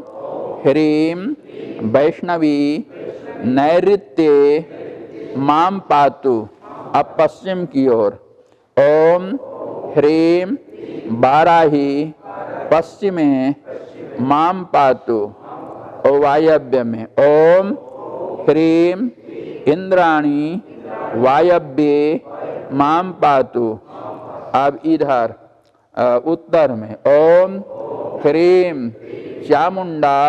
ह्रीं वैष्णवी नैऋत्ये माम पातु। अब पश्चिम की ओर। ओम ह्रीं बाराही पश्चिमे माम पातु। और वायव्य में ओम ह्रीं इंद्राणी वायव्ये माम पातु। अब इधर उत्तर में ओम ह्रीं चामुंडा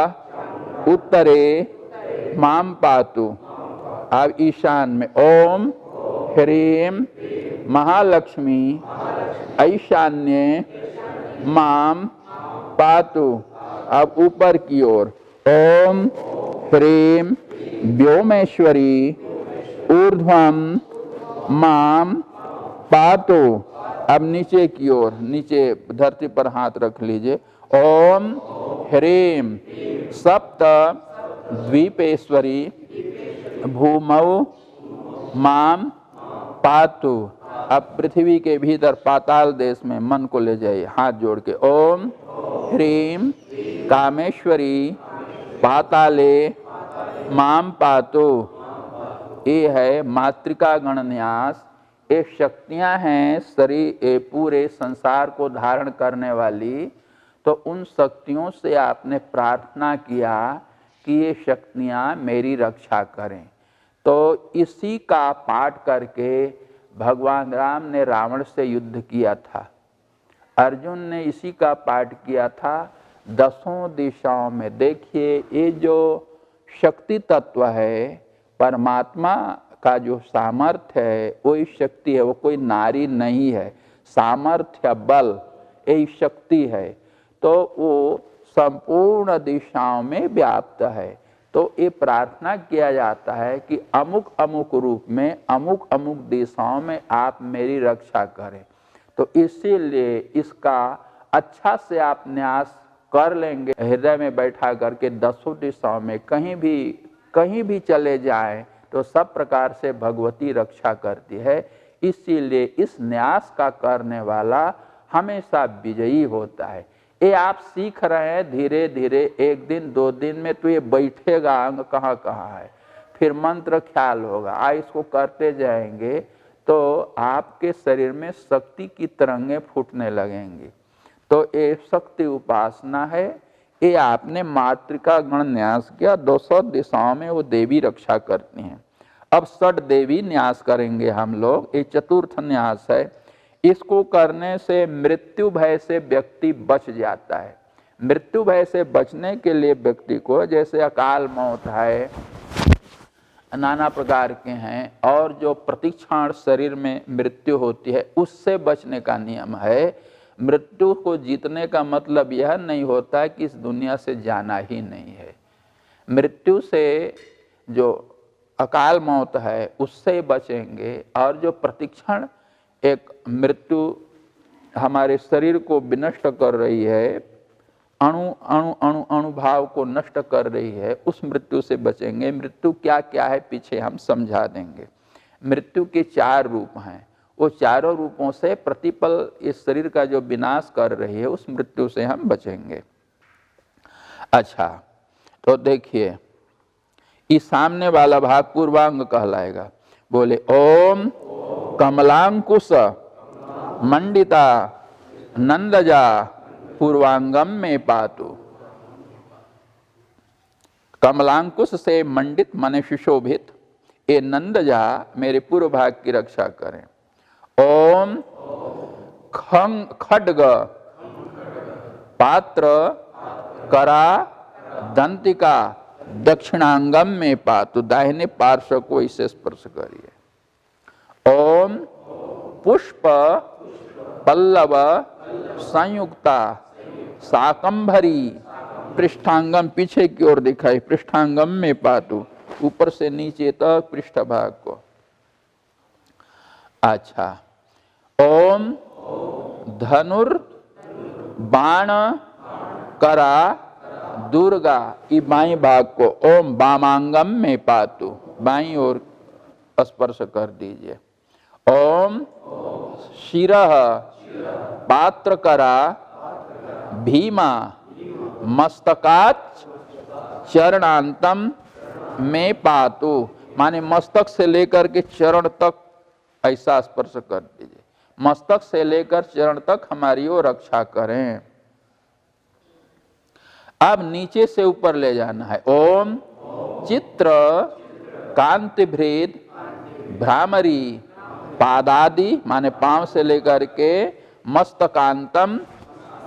उत्तरे माम पातु। अब ईशान में ओम ह्रीं महालक्ष्मी ईशान्ये माम पातु। अब ऊपर की ओर ओम ह्रीं व्योमेश्वरी ऊर्ध्वम माम पातु। अब नीचे की ओर, नीचे धरती पर हाथ रख लीजिए। ओम ह्रीं सप्त द्वीपेश्वरी भूमौ माम पातु। अब पृथ्वी के भीतर पाताल देश में मन को ले जाइए हाथ जोड़ के। ओम ह्रीं कामेश्वरी पाताले माम पातु। ये है मातृका गण न्यास। ये शक्तियां हैं शरीर, ये पूरे संसार को धारण करने वाली। तो उन शक्तियों से आपने प्रार्थना किया कि ये शक्तियां मेरी रक्षा करें। तो इसी का पाठ करके भगवान राम ने रावण से युद्ध किया था। अर्जुन ने इसी का पाठ किया था 10 दिशाओं में। देखिए ये जो शक्ति तत्व है, परमात्मा का जो सामर्थ्य है वही शक्ति है, वो कोई नारी नहीं है। सामर्थ्य बल यही शक्ति है। तो वो संपूर्ण दिशाओं में व्याप्त है। तो ये प्रार्थना किया जाता है कि अमुक अमुक रूप में अमुक अमुक दिशाओं में आप मेरी रक्षा करें। तो इसीलिए इसका अच्छा से आप न्यास कर लेंगे हृदय में बैठा करके 10 दिशाओं में। कहीं भी चले जाएं तो सब प्रकार से भगवती रक्षा करती है। इसीलिए इस न्यास का करने वाला हमेशा विजयी होता है। ये आप सीख रहे हैं धीरे धीरे, 1 दिन 2 दिन में तो ये बैठेगा अंग कहाँ कहाँ है, फिर मंत्र ख्याल होगा। इसको करते जाएंगे तो आपके शरीर में शक्ति की तरंगें फूटने लगेंगी। तो ये शक्ति उपासना है। ये आपने मातृका गण न्यास किया, 200 दिशाओं में वो देवी रक्षा करती हैं। अब षड देवी न्यास करेंगे हम लोग। ये चतुर्थ न्यास है। इसको करने से मृत्यु भय से व्यक्ति बच जाता है। मृत्यु भय से बचने के लिए व्यक्ति को, जैसे अकाल मौत है, नाना प्रकार के हैं, और जो प्रतिक्षण शरीर में मृत्यु होती है उससे बचने का नियम है। मृत्यु को जीतने का मतलब यह नहीं होता कि इस दुनिया से जाना ही नहीं है। मृत्यु से जो अकाल मौत है उससे बचेंगे। और जो प्रतिक्षण एक मृत्यु हमारे शरीर को विनष्ट कर रही है, अणुभाव को नष्ट कर रही है, उस मृत्यु से बचेंगे। मृत्यु क्या क्या है पीछे हम समझा देंगे। मृत्यु के 4 रूप हैं। वो चारों रूपों से प्रतिपल इस शरीर का जो विनाश कर रही है उस मृत्यु से हम बचेंगे। अच्छा, तो देखिए इस सामने वाला भाग पूर्वांग कहलाएगा। बोले ओम कमलांकुश मंडिता नंदजा पूर्वांगम में पातु। कमलांकुश से मंडित माने सुशोभित, ए नंदजा मेरे पूर्व भाग की रक्षा करें। ओम खड्ग पात्र करा दंतिका दक्षिणांगम में पातु, दाहिने पार्श्व को इसे स्पर्श करिए। ओम पुष्प पल्लव संयुक्ता शाकंभरी पृष्ठांगम, पीछे की ओर दिखाई, पृष्ठांगम में पातु, ऊपर से नीचे तक पृष्ठ भाग को। अच्छा, ओम धनुर बाण करा दुर्गा, ई बाई भाग को ओम वामांगम में पातु, बाई ओर स्पर्श कर दीजिए। ओम शिरः पात्र करा भीमा मस्तकाच चरणांतम में पातु, माने मस्तक से लेकर के चरण तक ऐसा स्पर्श कर दीजिए। मस्तक से लेकर चरण तक हमारी वो रक्षा करें। अब नीचे से ऊपर ले जाना है। ओम चित्र कांति भ्रेद भ्रामरी पादादि, माने पांव से लेकर के मस्तकांतम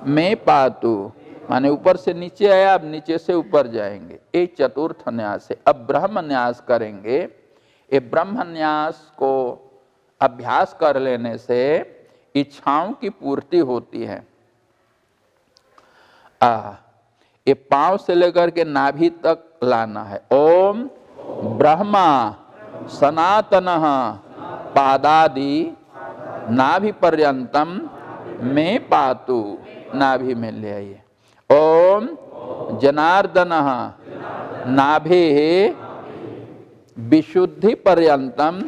में पातु, माने ऊपर से नीचे आया, अब नीचे से ऊपर जाएंगे। एक चतुर्थ न्यास है। अब ब्रह्म न्यास करेंगे। ये ब्रह्म न्यास को अभ्यास कर लेने से इच्छाओं की पूर्ति होती है। ये पांव से लेकर के नाभि तक लाना है। ओम ब्रह्मा सनातनः पादादि नाभि पर्यंतम में पातु, नाभि में ले आइए। ओम जनार्दनः नाभेः विशुद्धि पर्यंतम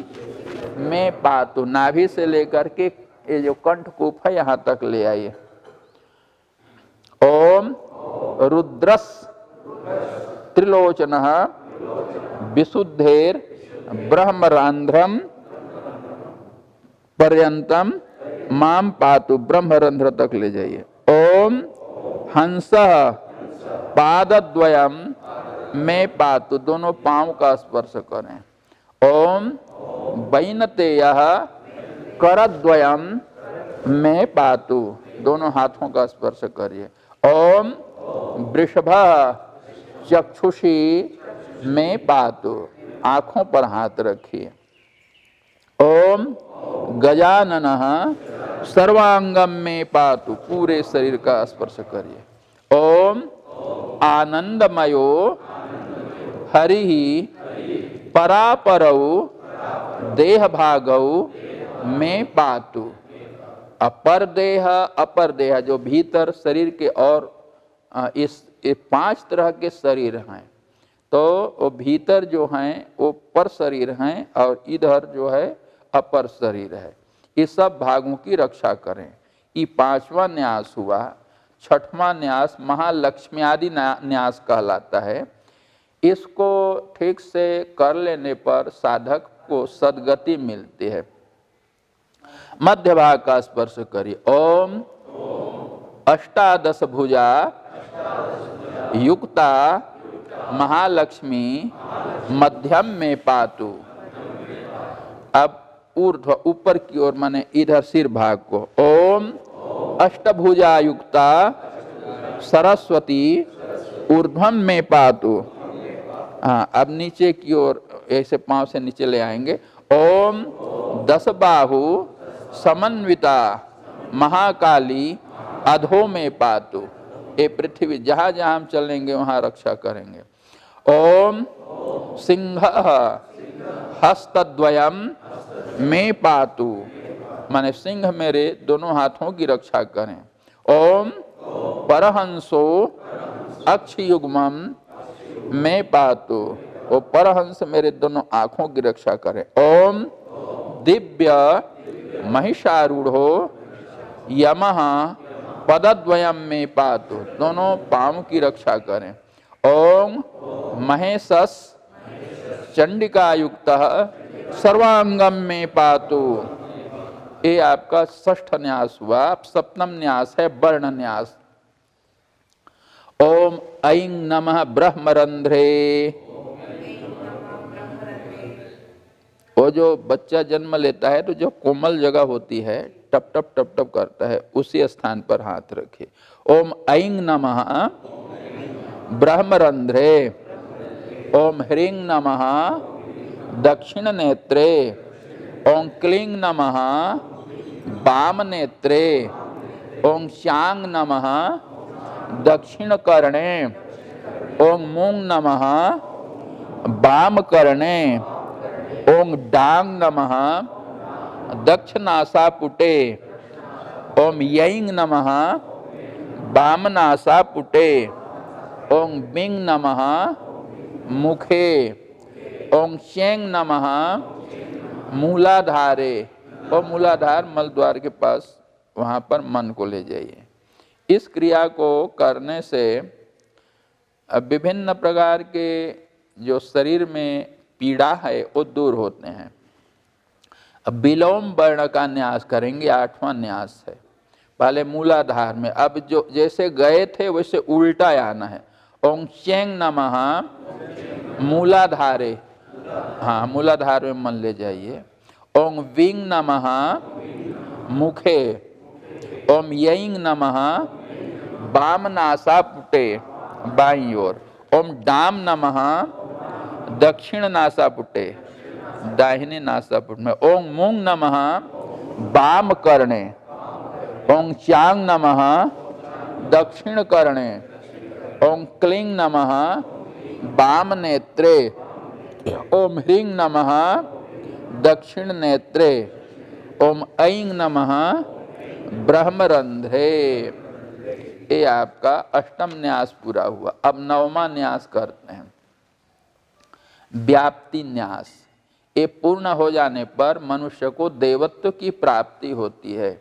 में पातु, नाभि से लेकर के ये जो कंठकूप है यहां तक ले आइए। ओम रुद्रस त्रिलोचनः विशुद्धेर ब्रह्मरंध्रम पर्यंतम माम पातु, ब्रह्मरंध्र तक ले जाइए। ओम हंसः पादद्वयम में पातु, दोनों पांव का स्पर्श करें। ओम वैनतेयः करद्वयम में पातु, दोनों हाथों का स्पर्श करिए। ओम वृषभः चक्षुषी में पातु, आंखों पर हाथ रखिए। ओम गजाननः सर्वांगम में पातु, पूरे शरीर का स्पर्श करिए। ओम आनंदमयो हरिः परापरौ देह भागौ में पातु, अपर देह जो भीतर शरीर के, और इस 5 तरह के शरीर हैं, तो वो भीतर जो हैं वो पर शरीर हैं और इधर जो है अपर शरीर है। इस सब भागों की रक्षा करें। ये 5वां न्यास हुआ। 6वां न्यास महालक्ष्मी आदि न्यास कहलाता है। इसको ठीक से कर लेने पर साधक को सद्गति मिलती है। मध्य भाग का स्पर्श करिए। ओम अष्टादश भुजा युक्ता महालक्ष्मी मध्यम में पातु। अब ऊर्ध्व ऊपर की ओर, माने इधर सिर भाग को। ओम अष्टभुजा युक्ता सरस्वती ऊर्ध्वम में पातु। हाँ, अब नीचे की ओर ऐसे पांव से नीचे ले आएंगे। ओम 10 बाहु समन्विता महाकाली अधो में पातु, ये पृथ्वी जहां जहां हम चलेंगे वहां रक्षा करेंगे। ओम सिंह हस्तद्वयम में पातु, माने सिंह मेरे दोनों हाथों की रक्षा करें। ओम परहंसो अक्षयुग्मम में पातु, वो परहंस मेरे दोनों आंखों की रक्षा करें। ओम दिव्य महिषारूढ़ो यमः पदद्वयम में पातु, दोनों पांव की रक्षा करें। ओम महेशस चंडिका युक्तः सर्वांगम में पातु। ये आपका 6ठ न्यास हुआ। 7वां न्यास है वर्ण न्यास। ओम ऐं नमः ब्रह्मरंध्रे वो जो बच्चा जन्म लेता है तो जो कोमल जगह होती है, टप टप टप टप करता है, उसी स्थान पर हाथ रखे। ओम ऐं नमः ब्रह्मरंध्रे, ओम ह्रीं नमः दक्षिण नेत्रे, ओम क्लीं नमः वाम नेत्रे, ओम शां नमः दक्षिण कर्णे, ओम मूं नमः वाम कर्णे, ओम डांग नमः दक्षिणासापुटे, ओम यैं नमः वामनासापुटे, ओम बिं नमः मुखे, ओम शें नमः मूलाधारे। और मूलाधार मलद्वार के पास, वहाँ पर मन को ले जाइए। इस क्रिया को करने से विभिन्न प्रकार के जो शरीर में पीड़ा है वो दूर होते हैं। अब विलोम वर्ण का न्यास करेंगे, 8वां न्यास है। पहले मूलाधार में, अब जो जैसे गए थे वैसे उल्टा आना है। ओम चें नमः मूलाधारे, हाँ मूलाधार में मन ले जाइए। ओम विं नमः मुखे, ओम यैं नमः वामनासापुटे बाईं ओर, ओम डाम नमः दक्षिण नासापुटे दाहिने नासापुट में, ओम मूं नमः वाम कर्णे, ओम चांग नमः दक्षिण कर्णे, ओम क्लीं नमः वाम नेत्रे, ओम ह्रीं नमः दक्षिण नेत्रे, ओम ऐं नमः ब्रह्मरंध्रे। ये आपका 8वां न्यास पूरा हुआ। अब 9वां न्यास करते हैं, व्याप्ति न्यास। ये पूर्ण हो जाने पर मनुष्य को देवत्व की प्राप्ति होती है।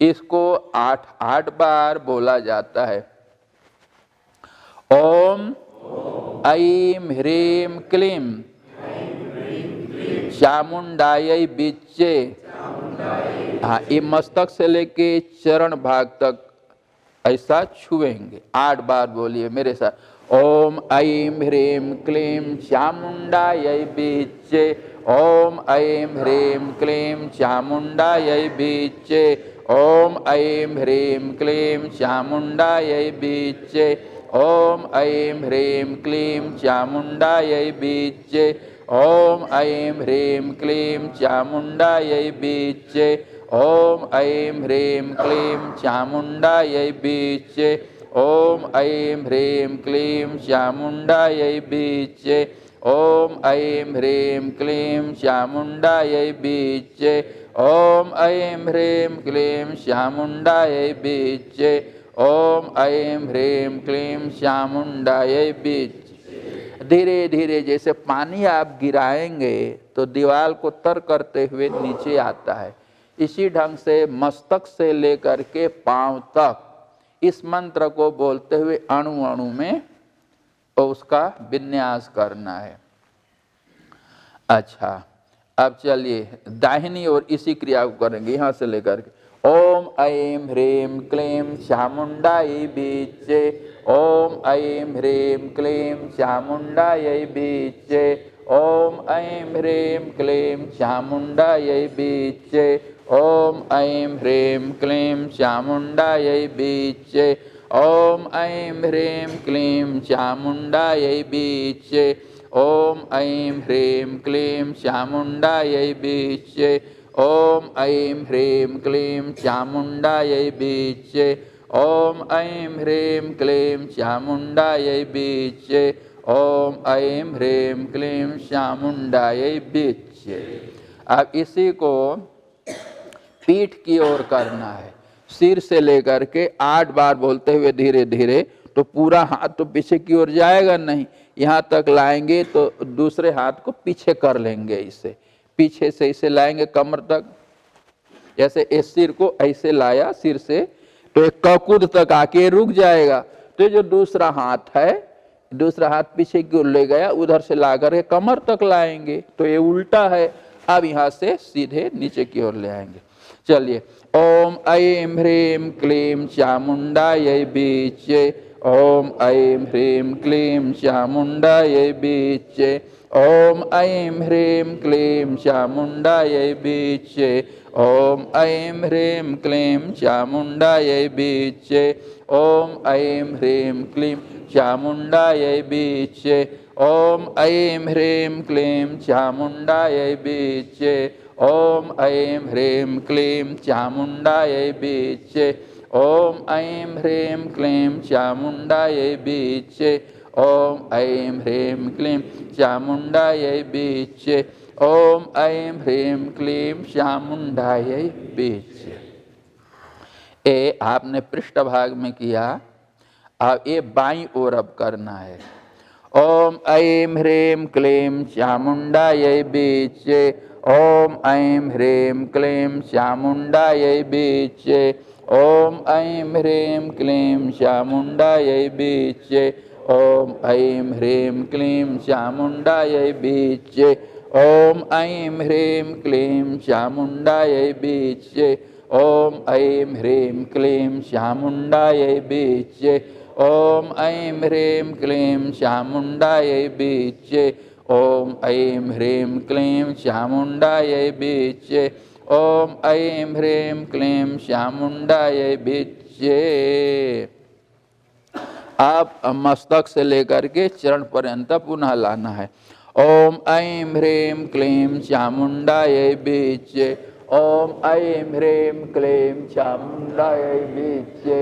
इसको 8 बार बोला जाता है। ओम ऐं ह्रीं क्लीं चामुंडायै बीचे। हाँ, ये मस्तक से लेके चरण भाग तक ऐसा छुएंगे। 8 बार बोलिए मेरे साथ। ओम ऐं ह्रीं क्लीं चामुंडायै बीचे, ओम ऐं ह्रीं क्लीं चामुंडायै बीचे, ओम ऐं ह्रीं क्लीं चामुंडायै बीचे, ओम ऐं ह्रीं क्लीं चामुंडायै बीचे, ओम ऐं ह्रीं क्लीं चामुंडायै बीचे, ओम ऐं ह्रीं क्लीं चामुंडायै बीचे, ओम ऐं ह्रीं क्लीं चामुंडायै बीचे, ओम ऐं ह्रीं क्लीं चामुंडायै बीचे, ओम ऐं ह्रीं क्लीं चामुंडायै बीचे, ओम ऐं ह्रीं क्लीं चामुंडायै बीचे। धीरे धीरे जैसे पानी आप गिराएंगे तो दीवार को तर करते हुए नीचे आता है, इसी ढंग से मस्तक से लेकर के पांव तक इस मंत्र को बोलते हुए अणु अणु में उसका विन्यास करना है। अच्छा, अब चलिए दाहिनी ओर इसी क्रिया को करेंगे, यहाँ से लेकर के। ओम ऐं ह्रीं क्लीं चामुंडायै बीचे, ओम ऐं ह्रीं क्लीं चामुंडायै बीचे, ओम ऐं ह्रीं क्लीं चामुंडायै बीचे, ओम ऐं ह्रीं क्लीं चामुंडायै बीचे, ओम ऐं ह्रीं क्लीं चामुंडायै बीचे, ओम ऐं ह्रीं क्लीं चामुंडायै बीचे, ओम ऐं ह्रीं क्लीं चामुंडायै बीचे, ओम ऐं ह्रीं क्लीं चामुंडायै बीचे, ओम ऐं ह्रीं क्लीं चामुंडायै बीचे। अब इसी को पीठ की ओर करना है, सिर से लेकर के 8 बार बोलते हुए धीरे धीरे। तो पूरा हाथ तो पीछे की ओर जाएगा नहीं, यहाँ तक लाएंगे तो दूसरे हाथ को पीछे कर लेंगे, इसे पीछे से इसे लाएंगे कमर तक। जैसे इस सिर को ऐसे लाया सिर से तो एक ककुद तक आके रुक जाएगा। तो जो दूसरा हाथ है, दूसरा हाथ पीछे की ओर ले गया, उधर से ला करके कमर तक लाएंगे, तो ये उल्टा है। अब यहाँ से सीधे नीचे की ओर ले आएंगे। चलिए, ओम ऐं ह्रीं क्लीं चामुंडायै बीचे, ओम ऐं ह्रीं क्लीं चामुण्डायै बीचे, ओम ऐं ह्रीं क्लीं चामुण्डायै बीचे, ओम ऐं ह्रीं क्लीं चामुण्डायै बीचे, ओम ऐं ह्रीं क्लीं चामुण्डायै बीचे, ओम ऐं ह्रीं क्लीं चामुण्डायै बीचे, ओम ऐं ह्रीं क्लीं चामुण्डायै बीचे, ओम ऐं ह्रीं क्लीं चामुण्डायै बीचे, ओम ऐं ह्रीं क्लीं चामुण्डायै बीचे, ओम ऐं ह्रीं क्लीं चामुण्डायै बीचे। ये आपने पृष्ठ भाग में किया। अब ये बाईं ओर अब करना है। ओम ऐं ह्रीं क्लीं चामुण्डायै बीचे, ओम ऐं ह्रीं क्लीं चामुण्डायै बीचे, ओम ऐं ह्रीं क्लीं चामुण्डायै बीचे, ओम ऐं ह्रीं क्लीं चामुण्डायै बीचे, ओम ऐं ह्रीं क्लीं चामुण्डायै बीचे, ओम ऐं ह्रीं क्लीं चामुण्डायै बीचे, ओम ऐं ह्रीं क्लीं चामुण्डायै बीचे, ओम ऐं ह्रीं क्लीं चामुण्डायै बीचे, ओम ऐं ह्रीं क्लीं चामुण्डायै बीचे। आप मस्तक से लेकर के चरण पर्यंत पुनः लाना है। ओम ऐं ह्रीं क्लीं चामुण्डायै बीचे, ओम ऐं ह्रीं क्लीं चामुण्डायै बीचे,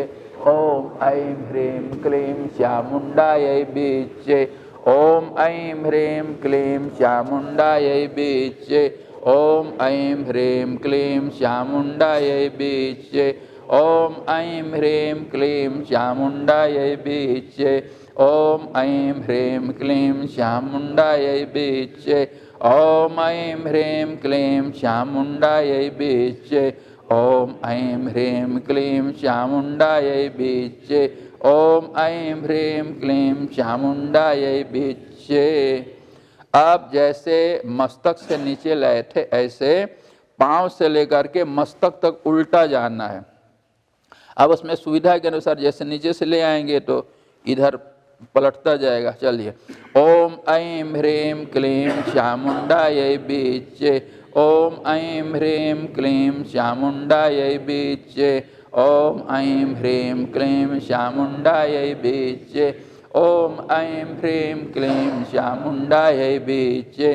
ओम ऐं ह्रीं क्लीं चामुण्डायै बीचे, ओम ऐं ह्रीं क्लीं चामुण्डायै बीचे, ओम ऐं ह्रीं क्लीं चामुण्डायै बीचे, ओम ऐं ह्रीं क्लीं चामुण्डायै बीचे, ओम ऐं ह्रीं क्लीं चामुण्डायै बीचे, ओम ऐं ह्रीं क्लीं चामुण्डायै बीचे, ओम ऐं ह्रीं क्लीं चामुण्डायै बीचे, ओम ऐं ह्रीं क्लीं चामुण्डायै बीचे। आप जैसे मस्तक से नीचे लाए थे ऐसे पांव से लेकर के मस्तक तक उल्टा जाना है। अब उसमें सुविधा के अनुसार जैसे नीचे से ले आएंगे तो इधर पलटता जाएगा। चलिए, ओम ऐं ह्रीं क्लीं चामुण्डायै बीचे, ओम ऐं ह्रीं क्लीं चामुण्डायै बीचे, ओम ऐं ह्रीं क्लीं चामुण्डायै बीचे, ओम ऐं ह्रीं क्लीं चामुण्डायै बीचे,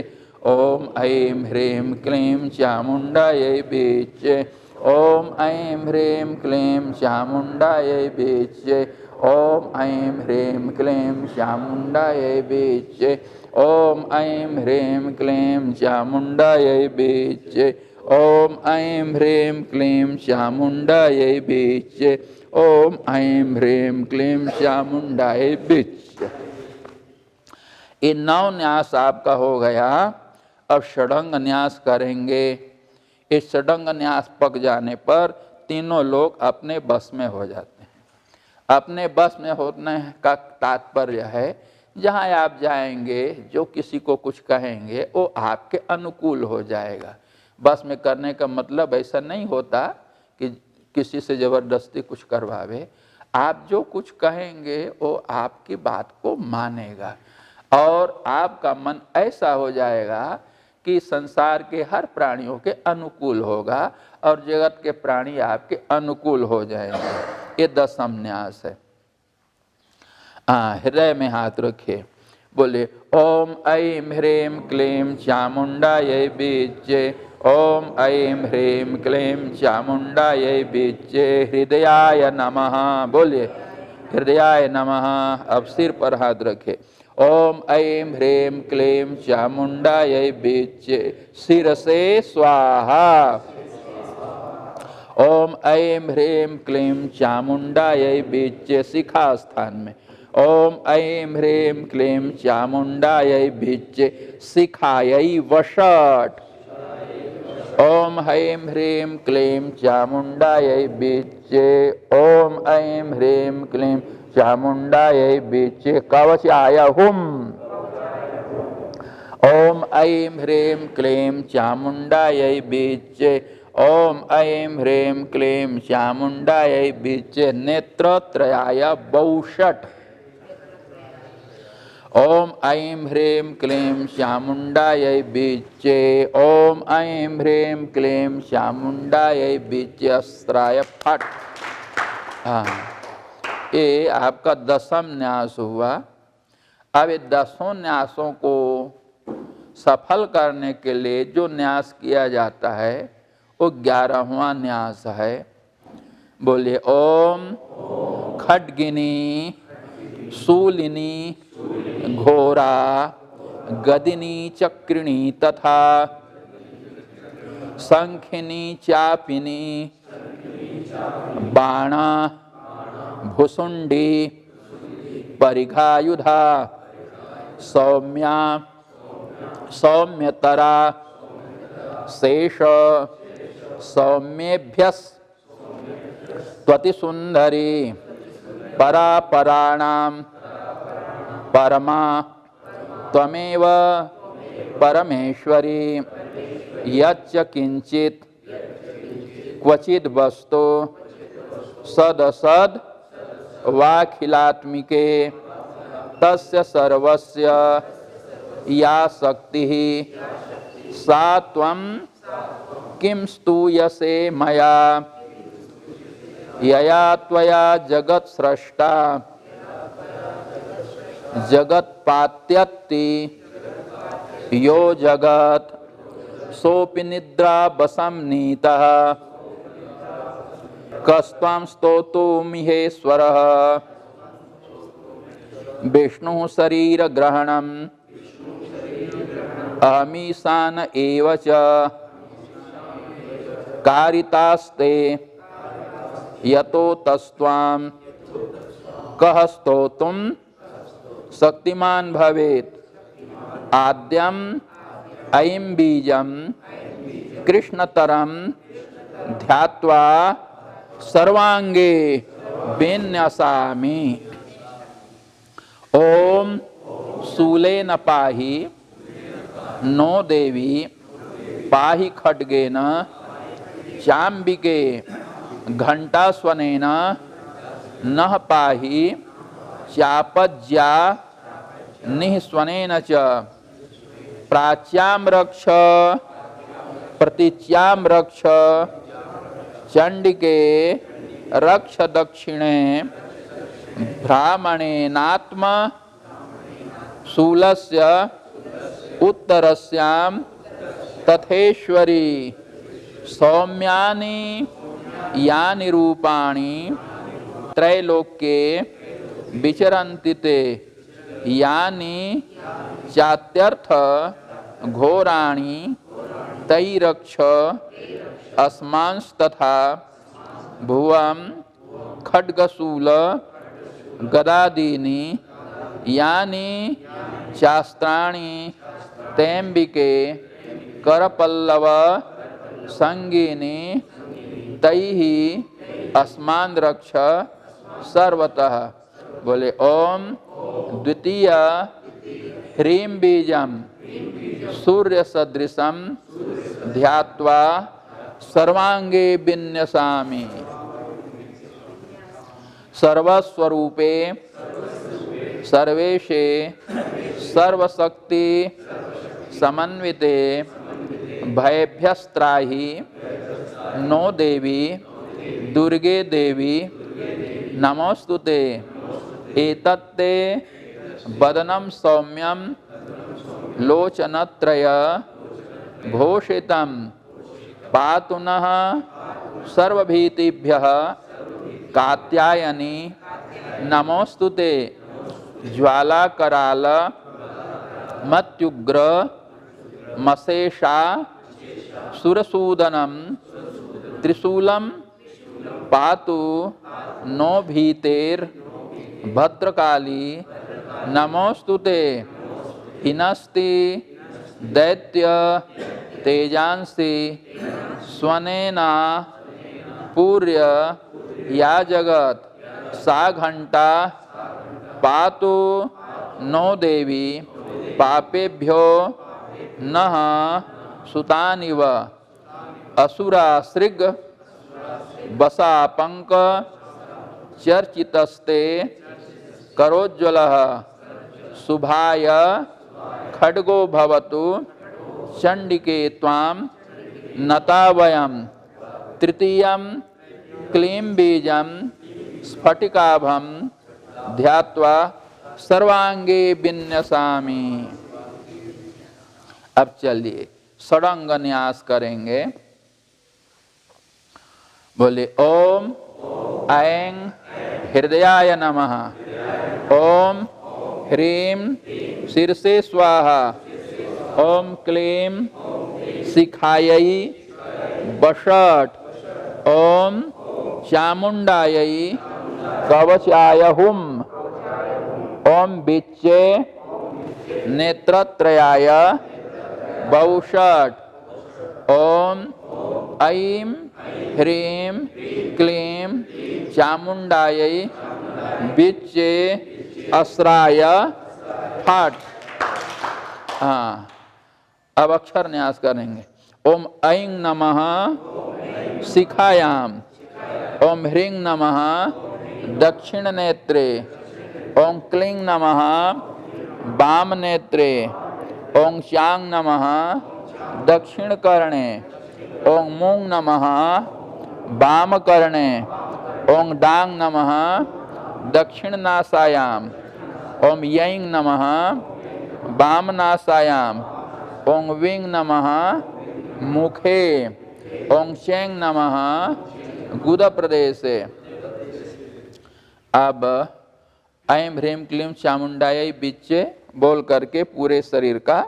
ओम ऐं ह्रीं क्लीं चामुण्डायै बीचे, ओम ऐं ह्रीं क्लीं चामुण्डायै बीचे, ओम ऐं ह्रीं क्लीं चामुण्डायै बीचे, ओम ऐं ह्रीं क्लीं चामुण्डायै बीचे, ओम ऐं ह्रीं क्लीं चामुण्डायै बीचे, ओम ऐं ह्रीं क्लीं चामुण्डायै बीचे। ये 9 न्यास आपका हो गया। अब षडंग न्यास करेंगे। इस षडंग न्यास पक जाने पर तीनों लोग अपने बस में हो जाते हैं। अपने बस में होने का तात्पर्य है जहाँ आप जाएंगे जो किसी को कुछ कहेंगे वो आपके अनुकूल हो जाएगा। बस में करने का मतलब ऐसा नहीं होता कि किसी से जबरदस्ती कुछ करवावे। आप जो कुछ कहेंगे वो आपकी बात को मानेगा और आपका मन ऐसा हो जाएगा कि संसार के हर प्राणियों के अनुकूल होगा और जगत के प्राणी आपके अनुकूल हो जाएंगे। ये 10वां न्यास है। हृदय में हाथ रखिए, बोले ओम ऐं ह्रीं क्लीं चामुण्डायै बीचे, ओम ऐं ह्रीं क्लीं चामुण्डायै बीचे, हृदयाय नमः। बोलिए हृदयाय नमः। अब सिर पर हाथ रखे। ओम ऐं ह्रीं क्लीं चामुण्डायै बीचे, सिर से स्वाहा। ओम ऐं ह्रीं क्लीं चामुण्डायै बीचे, शिखा स्थान में। ओम ऐं ह्रीं क्लीं चामुण्डायै बीचे, शिखायै वषट्। ओम ऐं ह्रीं क्लीं चामुण्डायै बीचे, ओम ऐं ह्रीं क्लीं चामुण्डायै बीचे, कवचाय हुम। ओम ऐं ह्रीं क्लीं चामुण्डायै बीचे, ओम ऐं ह्रीं क्लीं चामुण्डायै बीजे नेत्रत्रयाय बहुषट्। ओम ऐं ह्रीं क्लीं चामुण्डायै बीजे। ओम ऐं ह्रीं क्लीं चामुण्डायै बीजे अस्त्राय फट। हाँ, ये आपका 10वां न्यास हुआ। अब ये 10 न्यासों को सफल करने के लिए जो न्यास किया जाता है वो 11वां न्यास है। बोलिए ओम खड्गिनी शूलिनी घोरा गदिनी चक्रिणी तथा शंखिनी चापिनी बाणा भुसुंडी परिघायुधा सौम्या सौम्यतरा शेष सौम्येभ्यस् त्वतिसुंदरी परापराणां परमा त्वमेव परमेश्वरी यच्च किंचित् क्वचिद् वस्तु सदसद वाखिलात्मिके तस्य सर्वस्य या शक्तिः सा त्वं किं स्तूयसे मया यया त्वया जगत् स्रष्टा जगत्पात्यत्ति यो जगत् सोऽपि निद्रा बसं नीतः कस्त्वां स्तोतुमिहेश्वरः विष्णु शरीर ग्रहणम् अहमीशान एव च कारितास्ते यतो तस्त्वां कः स्तोतुं शक्तिमान भवेत् आद्यम ऐं बीजम कृष्णतरम ध्यात्वा सर्वांगे विन्यसामि। ओम शूलेन पाहि नो देवी पाहि खड्गेन चाम्बिके घंटास्वनेन नः पाहि चापज्या निःस्वनेन च प्राच्यां रक्ष प्रतीच्यां रक्ष चंडिके रक्ष दक्षिणे ब्राह्मणेनात्म शूलस्य उत्तरस्यां तथेश्वरी सौम्यानि यानि रूपाणि त्रैलोक्ये विचरन्ति ते यानि चात्यर्थ घोराणि तै रक्ष अस्मांस्तथा भुवं खड्गशूल गदादीनि यानि शास्त्राणि तेम्बिके करपल्लव संगीनि तैः अस्मान् रक्ष सर्वतः। बोले ओम द्वितीय ह्रीं बीजम सूर्य सदृशम ध्यात्वा सर्वांगे विन्यसामि। सर्वस्वरूपे सर्वेशे सर्वशक्ति समन्विते भयभ्यस्त्राहि नो देवी दुर्गे देवी नमोस्तुते। एतत्ते वदनं सौम्यं लोचनत्रय भूषितं पातु नः सर्वभीतिभ्यः कात्यायनी नमोस्तुते। ज्वालाकराल मत्युग्र मशेषा सुरसूदनं त्रिशूलं पातु नो भीतेर भद्रकाली नमोस्तुते। हिनस्ति दैत्य तेजांसि स्वनेना पूर्य या जगत सा घंटा पातु नो देवी पापेभ्यो नः सुतानिव। असुरा सृग बसा पंक चर्चितस्ते करोज्ज्वलः शुभाय खड्गो भवतु चंडिके त्वाम नता वयम तृतीयम क्लीं बीजम स्फटिकाभम ध्यात्वा सर्वांगे विन्यसामि। अब चलिए षडंग न्यास करेंगे। बोले ओम ऐं हृदयाय नमः, ओम ह्रीं शीर्षे स्वाहा, ओम क्लीं शिखायै वषट्, ओम चामुंडायै कवचाय हुम, ओम बिच्चे नेत्रत्रयाय वौषट्, ओम ऐं ह्रीं क्लीं चामुंडायै बिच्चे अस्राय फट। हाँ, अब अक्षर न्यास करेंगे। ओम ऐं नमः शिखायाम, ओम ह्रीं नमः दक्षिण नेत्रे, ओम क्लीं नमः वाम नेत्रे, ओम चां नमः दक्षिण कर्णे, ओम मूंग नमः वाम कर्णे, ओम डांग नमः दक्षिण नासायाम, ओम यैं नमः वाम नासायाम, ओम वीं नमः मुखे, ओम चैं नमः गुद प्रदेशे। अब ऐं ह्रीं क्लीं चामुंडायै बिच्चे बोल करके पूरे शरीर का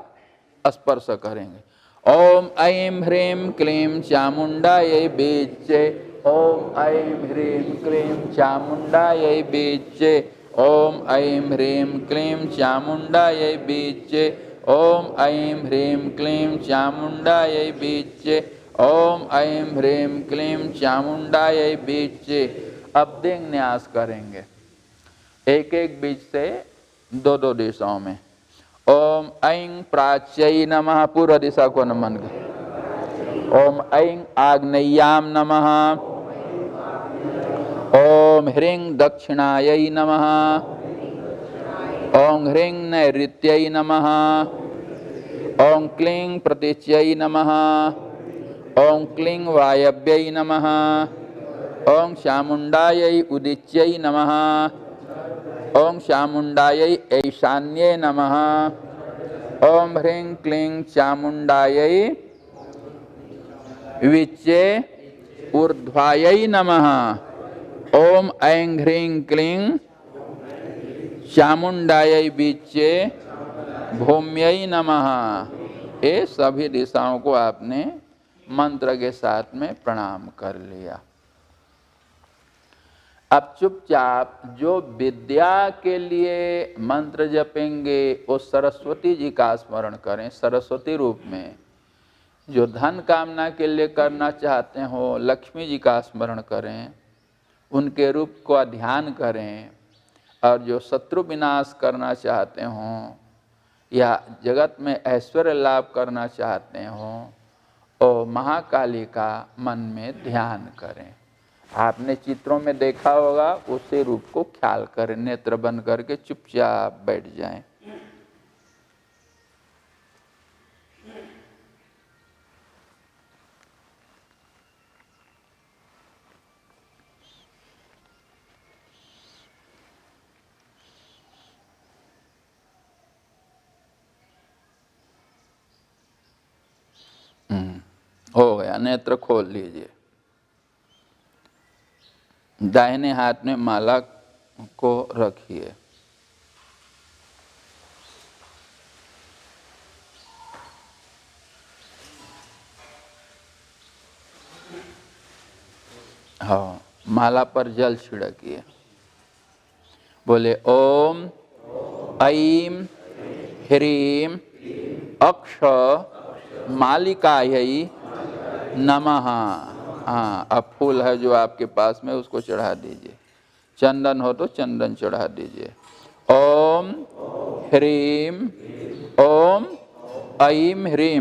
स्पर्श करेंगे। ओम ऐं ह्रीं क्लीं चामुंडायै बिच्चे, ओम ऐं ह्रीं क्लीं चामुंडायै बिच्चे, ओम ऐं ह्रीं क्लीं चामुंडायै बिच्चे, ओम ऐं ह्रीं क्लीं चामुंडायै बिच्चे, ओम ऐं ह्रीं क्लीं चामुंडायै बिच्चे। अब दिंग न्यास करेंगे एक एक बीज से दो दो दिशाओं में। ओम ऐं प्राच्यै नमः, पूर्व दिशा को नमन कर। ओम ऐं आग्नेय्याम नमः, ओम ह्रीं दक्षिणायै नमः, ओम ह्रीं नैऋत्यै नमः, ओम क्लीं प्रतीच्यै नमः, ओम क्लीं वायव्यै नमः, ओम चामुंडायै उदिच्यै नमः, ओम चामुंडायै ईशान्ये नमः, ओम ह्रीं क्लीं चामुंडायै विच्चे ऊर्ध्वायै नमः, ओम ऐं ह्रीं क्लीं चामुंडायै विच्चे भूम्यै नमः। ये सभी दिशाओं को आपने मंत्र के साथ में प्रणाम कर लिया। अब चुपचाप जो विद्या के लिए मंत्र जपेंगे वो सरस्वती जी का स्मरण करें सरस्वती रूप में। जो धन कामना के लिए करना चाहते हो लक्ष्मी जी का स्मरण करें, उनके रूप का ध्यान करें। और जो शत्रु विनाश करना चाहते हों या जगत में ऐश्वर्य लाभ करना करते हों तो महाकाली का मन में ध्यान करें। आपने चित्रों में देखा होगा, उसी रूप को ख्याल करें, नेत्र बंद करके चुपचाप बैठ जाएं। हो गया, नेत्र खोल लीजिए। दाहिने हाथ में माला को रखिए। हाँ, माला पर जल छिड़किए। बोले ओम ऐं ह्रीं अक्ष मालिकायै नमः। हाँ, अब फूल है जो आपके पास में उसको चढ़ा दीजिए। चंदन हो तो चंदन चढ़ा दीजिए। ओम ह्रीं ओम ऐं ह्रीं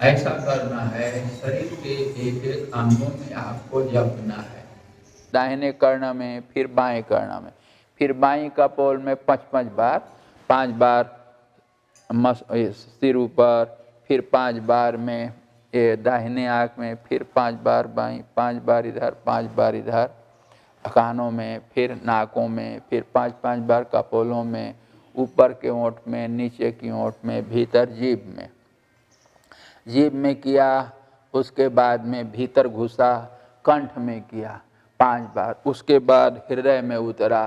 ऐसा करना है। शरीर के एक एक अंगों में आपको जपना है। दाहिने कर्ण में, फिर बाएं कर्ण में, फिर बाएं कपोल में 5-5 बार, 5 बार सिर ऊपर, फिर 5 बार में ये दाहिने आँख में, फिर 5 बार बाएं, 5 बार इधर, 5 बार इधर कानों में, फिर नाकों में, फिर 5-5 बार कपोलों में, ऊपर के ओंठ में, नीचे की ओंठ में, भीतर जीभ में, जीभ में किया। उसके बाद में भीतर घुसा, कंठ में किया 5 बार। उसके बाद हृदय में उतरा,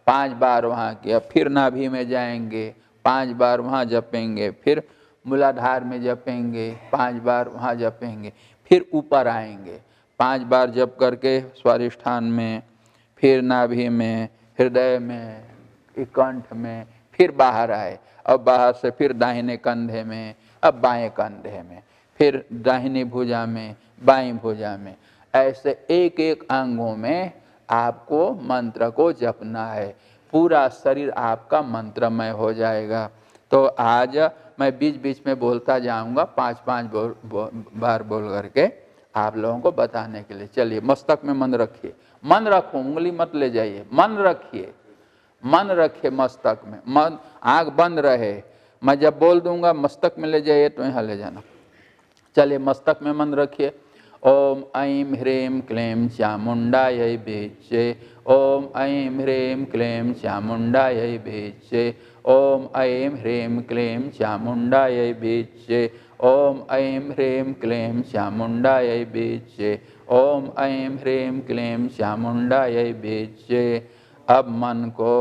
5 बार वहाँ किया। फिर नाभि में जाएंगे, 5 बार वहाँ जपेंगे। फिर मूलाधार में जपेंगे, 5 बार वहाँ जपेंगे। फिर ऊपर आएंगे, 5 बार जप करके स्वादिष्ठान में, फिर नाभि में, हृदय में, कंठ में, फिर बाहर आए। अब बाहर से फिर दाहिने कंधे में, अब बाएं कंधे में, फिर दाहिनी भुजा में, बाईं भुजा में। ऐसे एक एक अंगों में आपको मंत्र को जपना है। पूरा शरीर आपका मंत्रमय हो जाएगा। तो आज मैं बीच बीच में बोलता जाऊंगा, 5-5 बार बोल करके आप लोगों को बताने के लिए। चलिए, मस्तक में मन रखिए, मन रखो, उंगली मत ले जाइए, मन रखिए, मन रखिए मस्तक में, मन आँख बंद रहे। मैं जब बोल दूंगा मस्तक में ले जाइए तो यहाँ ले जाना। चलिए, मस्तक में मन रखिए। ओम ऐं ह्रीं क्लीं चामुंडायै बीचे, ओम ऐं ह्रीं क्लीं चामुंडायै बीचे, ओम ऐं ह्रीं क्लीं चामुंडायै बीचे, ओम ऐं ह्रीं क्लीं चामुंडायै बीचे, ओम ऐं ह्रीं क्लीं चामुंडायै बीचे। अब मन को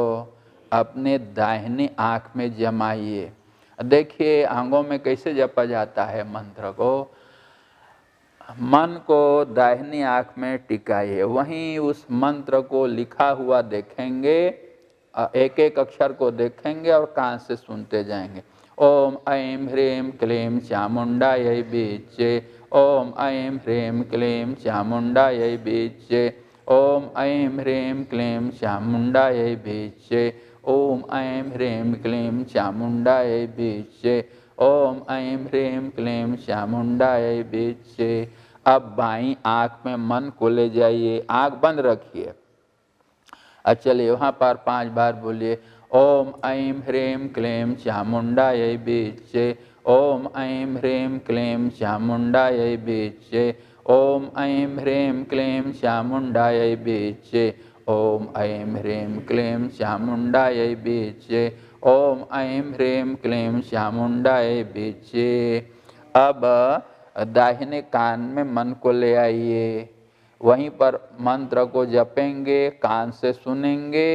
अपने दाहिनी आँख में जमाइए। देखिए आंगों में कैसे जपा जाता है मंत्र को। मन को दाहिनी आँख में टिकाइए, वहीं उस मंत्र को लिखा हुआ देखेंगे, एक एक अक्षर को देखेंगे और कान से सुनते जाएंगे। ओम ऐं ह्रीं क्लीं चामुंडायै बीचे, ओम ऐं ह्रीं क्लीं चामुंडायै बीचे, ओम ऐं ह्रीं क्लीं चामुंडायै बीचे, ओम ऐं ह्रीं क्लीं चामुंडायै बीचे, ओम ऐं ह्रीं क्लीं चामुंडायै बीचे। अब बाईं आँख में मन को ले जाइए, आँख बंद रखिए। चलिए वहाँ पर 5 बार बोलिए। ओम ऐं ह्रीं क्लीं चामुंडायै बीचे, ओम ऐं ह्रीं क्लीं चामुंडायै बीचे, ओम ऐं ह्रीं क्लीं चामुंडायै बीचे, ओम ऐं ह्रीं क्लीं चामुंडायै बीचे, ओम ऐं ह्रीं क्लीं चामुंडायै बीचे। अब दाहिने कान में मन को ले आइए, वहीं पर मंत्र को जपेंगे, कान से सुनेंगे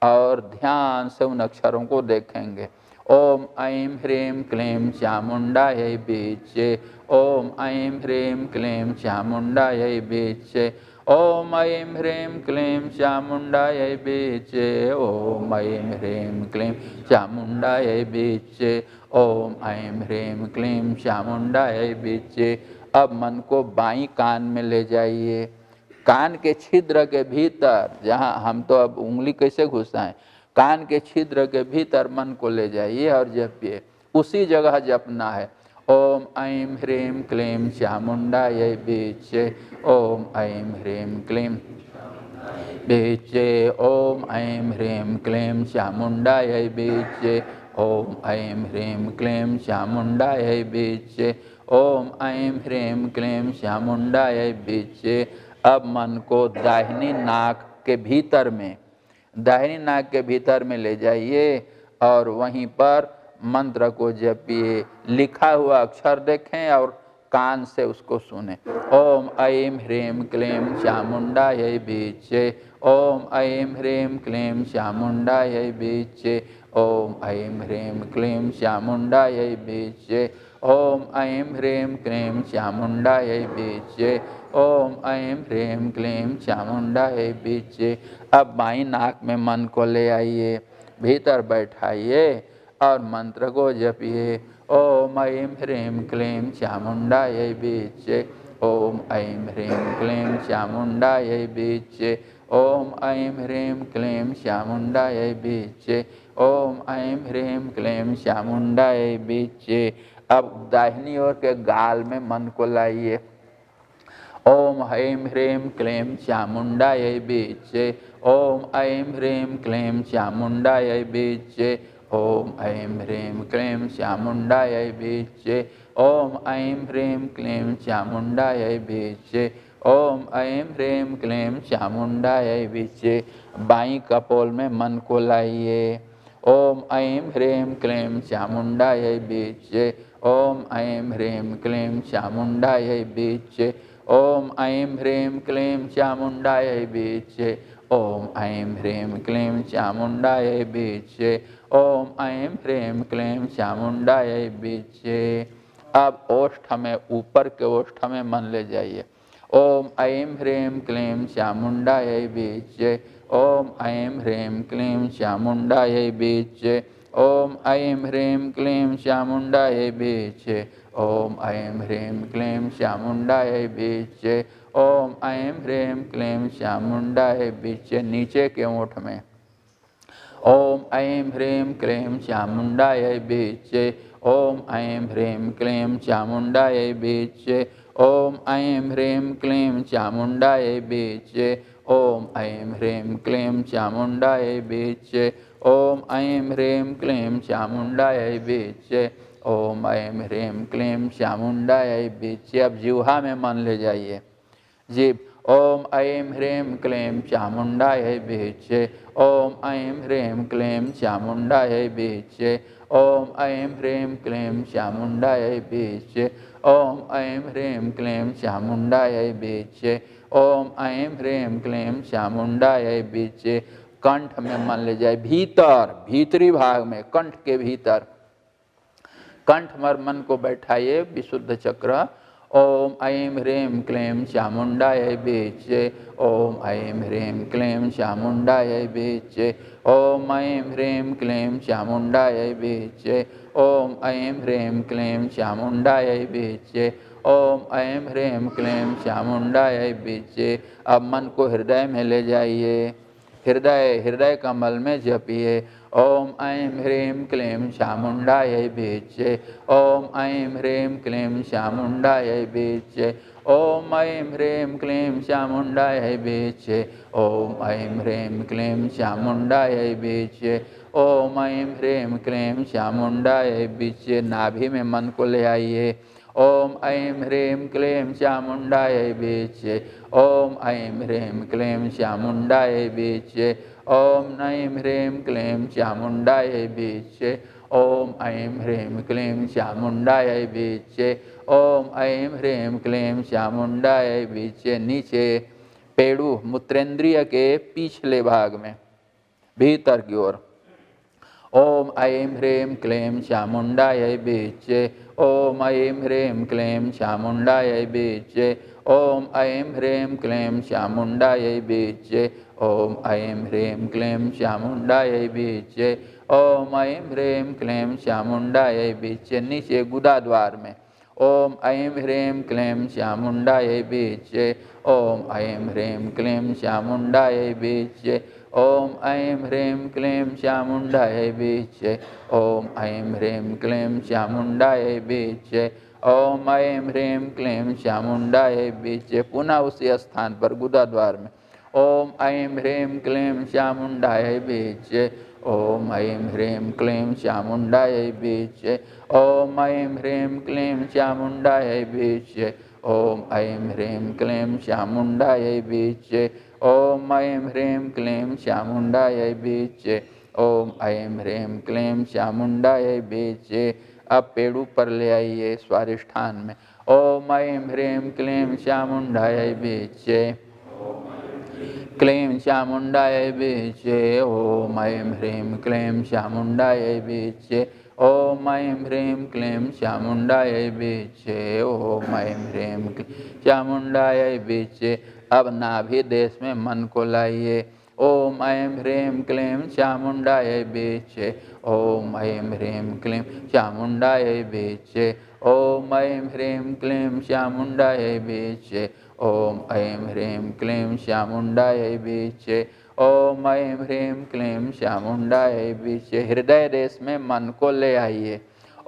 और ध्यान से उन अक्षरों को देखेंगे। ओम ऐं ह्रीं क्लीं चामुंडायै बीचे, ओम ऐं ह्रीं क्लीं चामुंडायै बीचे, ओम ऐं ह्रीं क्लीं चामुंडायै बीचे, ओम ऐं ह्रीं क्लीं चामुंडायै बीचे, ओम ऐं ह्रीं क्लीं चामुंडायै बीचे। अब मन को बाईं कान में ले जाइए, कान के छिद्र के भीतर, जहाँ हम तो अब उंगली कैसे घुसाएं, कान के छिद्र के भीतर मन को ले जाइए और जपिए, उसी जगह जपना है। ओम ऐं ह्रीं क्लीं चामुंडायै बीचे, ओम ऐं ह्रीं क्लीं बीचे, ओम ऐं ह्रीं क्लीं चामुंडायै बीचे, ओम ऐं ह्रीं क्लीं चामुंडायै बीचे, ओम ऐं ह्रीं क्लीं चामुंडायै बीचे। अब मन को दाहिनी नाक के भीतर में, दाहिनी नाक के भीतर में ले जाइए और वहीं पर मंत्र को जपिए, लिखा हुआ अक्षर देखें और कान से उसको सुने। ओम ऐं ह्रीं क्लीं चामुंडायै बीचे, ओम ऐं ह्रीं क्लीं चामुंडायै बीचे, ओम ऐं ह्रीं क्लीं चामुंडायै बीचे, ओम ऐं ह्रीं क्लीं चामुंडायै बीचे, ओम ऐं ह्रीं क्लीं चामुंडायै बीचे। अब बाईं नाक में मन को ले आइए, भीतर बैठाइए और मंत्र को जपिए। ओम ऐं ह्रीं क्लीं चामुंडायै बीचे, ओम ऐं ह्रीं क्लीं चामुंडायै बीचे, ओम ऐं ह्रीं क्लीं चामुंडायै बीचे, ओम ऐं ह्रीं क्लीं चामुंडायै बीचे। अब दाहिनी ओर के गाल में मन को लाइए। ओम ऐं ह्रीं क्लीं चामुंडायै बीचे, ओम ऐं ह्रीं क्लीं चामुंडायै बीचे, ओम ऐं ह्रीं क्लीं चामुंडायै बीचे, ओम ऐं ह्रीं क्लीं चामुंडायै बीचे, ओम ऐं ह्रीं क्लीं चामुंडायै बीचे। बाईं कपोल में मन को लाइए। ओम ऐं ह्रीं क्लीं चामुंडायै बीचे, ओम ऐं ह्रीं क्लीं चामुंडायै बीचे, ओम ऐं ह्रीं क्लीं चामुंडायै बीचे, ओम ऐं ह्रीं क्लीं चामुंडायै बीचे, ओम ऐं ह्रीं क्लीं चामुंडायै बीचे। अब ओष्ठ में, ऊपर के ओष्ठ में मन ले जाइए। ओम ऐं ह्रीं क्लीं चामुंडायै बीचे, ओम ऐं ह्रीं क्लीं चामुंडायै बीचे, ओम ऐं ह्रीं क्लीं चामुंडायै बीचे, ओम ऐं ह्रीं क्लीं चामुंडायै बीचे, ओम ऐं ह्रीं क्लीं चामुंडायै बीचे। नीचे के ओठ में ओम ऐं ह्रीं क्लीं चामुंडायै बीचे, ओम ऐं ह्रीं क्लीं चामुंडायै बीचे, ओम ऐं ह्रीं क्लीं चामुंडायै बीचे, ओम ऐं ह्रीं क्लीं चामुंडायै बीचे, ओम ऐं ह्रीं क्लीं चामुंडायै बीचे, ओम ऐं ह्रीं क्लीं चामुंडायै बीचे। अब जिह्वा में मन ले जाइए। जीभ ओम ऐं ह्रीं क्लीं चामुंडायै बीचे, ओम ऐं ह्रीं क्लीं चामुंडायै बीचे, ओम ऐं ह्रीं क्लीं चामुंडायै बीचे, ओम ऐं ह्रीं क्लीं चामुंडायै बीचे, ओम ऐं ह्रीं क्लीं चामुंडायै बीचे। कंठ में मन ले जाए, भीतर, भीतरी भाग में, कंठ के भीतर कंठ में मन को बैठाइए। विशुद्ध चक्र ओम ऐं ह्रीं क्लीं चामुंडायै बीचे, ओम ऐं ह्रीं क्लीं चामुंडायै बीचे, ओम ऐं ह्रीं क्लीं चामुंडायै बीचे, ओम ऐं ह्रीं क्लीं चामुंडायै बीचे, ओम ऐं ह्रीं क्लीं चामुंडायै बीचे। अब मन को हृदय में ले जाइए। हृदय कमल में जपिए। ओम ऐं ह्रीं क्लीं चामुंडायै बीचे, ओम ऐं ह्रीं क्लीं चामुंडायै बीचे, ओम ऐं ह्रीं क्लीं चामुंडायै बीचे, ओम ऐं ह्रीं क्लीं चामुंडायै बीचे, ओम ऐं ह्रीं क्लीं चामुंडायै बीचे। नाभि में मन को ले आइए। ओम ऐं ह्रीं क्लीं चामुंडायै बीचे, ओम ऐं ह्रीं क्लीं चामुंडायै बीचे, ओम ऐं ह्रीं क्लीं चामुंडायै बीचे, ओम ऐं ह्रीं क्लीं चामुंडायै बीचे, ओम ऐं ह्रीं क्लीं चामुंडायै बीचे। नीचे पेड़ू मूत्रेंद्रिय के पिछले भाग में, भीतर की ओर ओम ऐं ह्रीं क्लीं चामुंडायै बीचे, ओम ऐं ह्रीं क्लीं चामुंडायै बीचे, ओम ऐं ह्रीं क्लीं चामुंडायै बीचे, ओम ऐं ह्रीं क्लीं चामुंडायै बीचे, ओम ऐं ह्रीं क्लीं चामुंडायै बीचे। नीचे गुदा द्वार में ओम ऐं ह्रीं क्लीं चामुंडायै बीचे, ओम ऐं ह्रीं क्लीं चामुंडायै बीचे, ओम ऐं ह्रीं क्लीं चामुंडायै बीचे, ओम ऐं ह्रीं क्लीं चामुंडायै बीचे, ओम ऐं ह्रीं क्लीं चामुंडायै बीचे। पुनः उसी स्थान पर गुदा द्वार में ओम ऐं ह्रीं क्लीं चामुंडायै बीचे, ओम ऐं ह्रीं क्लीं चामुंडायै बीचे, ओम ऐं ह्रीं क्लीं चामुंडायै बीचे, ओम ऐं ह्रीं क्लीं चामुंडायै बीचे, ओम ऐं ह्रीं क्लीं चामुंडायै बीचे, ओम ऐं ह्रीं क्लीं चामुंडायै बीचे। अब पेड़ू पर ले आइए स्वादिष्ठान में। ओम ऐं ह्रीं क्लीं चामुंडायै बीचे, क्लीं चामुंडायै बीचे, ओम ऐं ह्रीं क्लीं चामुंडायै बीचे, ओम ऐं ह्रीं क्लीं चामुंडायै बीचे, ओम ऐं ह्रीं क्लीं चामुंडायै बीचे। अब नाभि देश में मन को लाइए। ओम ऐं ह्रीं क्लीं चामुंडायै बीचे, ओम ऐं ह्रीं क्लीं चामुंडायै बीचे, ओम ऐं ह्रीं क्लीं चामुंडायै बीचे, ओम ऐं ह्रीं क्लीं चामुंडायै बीचे, ओम ऐं ह्रीं क्लीं चामुंडायै बीचे। हृदय देश में मन को ले आइए।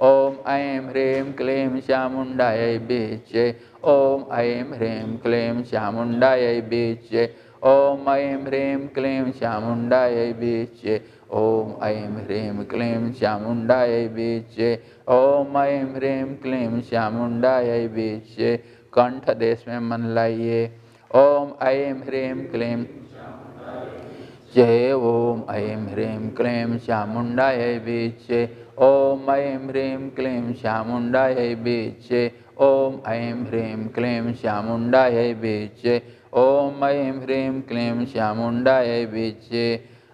ओम ऐं ह्रीं क्लीं चामुण्डायै बीचे, ओम ऐं ह्रीं क्लीं चामुण्डायै बीचे, ओम ऐं ह्रीं क्लीं चामुण्डायै बीचे, ओम ऐं ह्रीं क्लीं चामुण्डायै बीचे, ओम ऐं ह्रीं क्लीं चामुण्डायै बीचे। कंठ देश में मन लाइए। ओम ऐं ह्रीं क्लीं जय, ओम ऐं ह्रीं क्लीं चामुण्डायै बीचे, ओम ऐं ह्रीं क्लीं चामुण्डायै बीचे, ओम ऐं ह्रीं क्लीं चामुण्डायै बीचे, ओम ऐं ह्रीं क्लीं चामुण्डायै बीचे।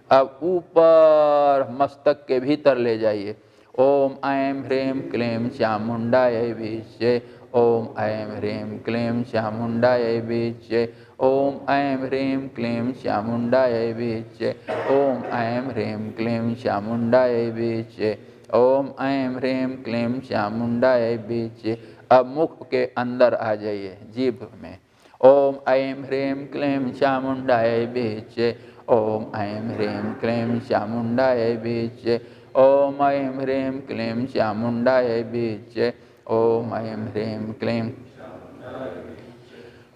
अब ऊपर मस्तक के भीतर ले जाइए। ओम ऐं ह्रीं क्लीं चामुण्डायै बीचे, ओम ऐं ह्रीं क्लीं चामुण्डायै बीचे, ओम ऐं ह्रीं क्लीं चामुण्डायै बीचे, ओम ऐं ह्रीं क्लीं चामुण्डायै बीचे, ओम ऐं ह्रीं क्लीं चामुण्डायै बीचे। अब मुख के अंदर आ जाइए, जीभ में। ओम ऐं ह्रीं क्लीं चामुण्डायै बीचे, ओम ऐं ह्रीं क्लीं चामुण्डायै बीचे, ओम ऐं ह्रीं क्लीं चामुण्डायै बीचे, ओम ऐं ह्रीं क्लीं,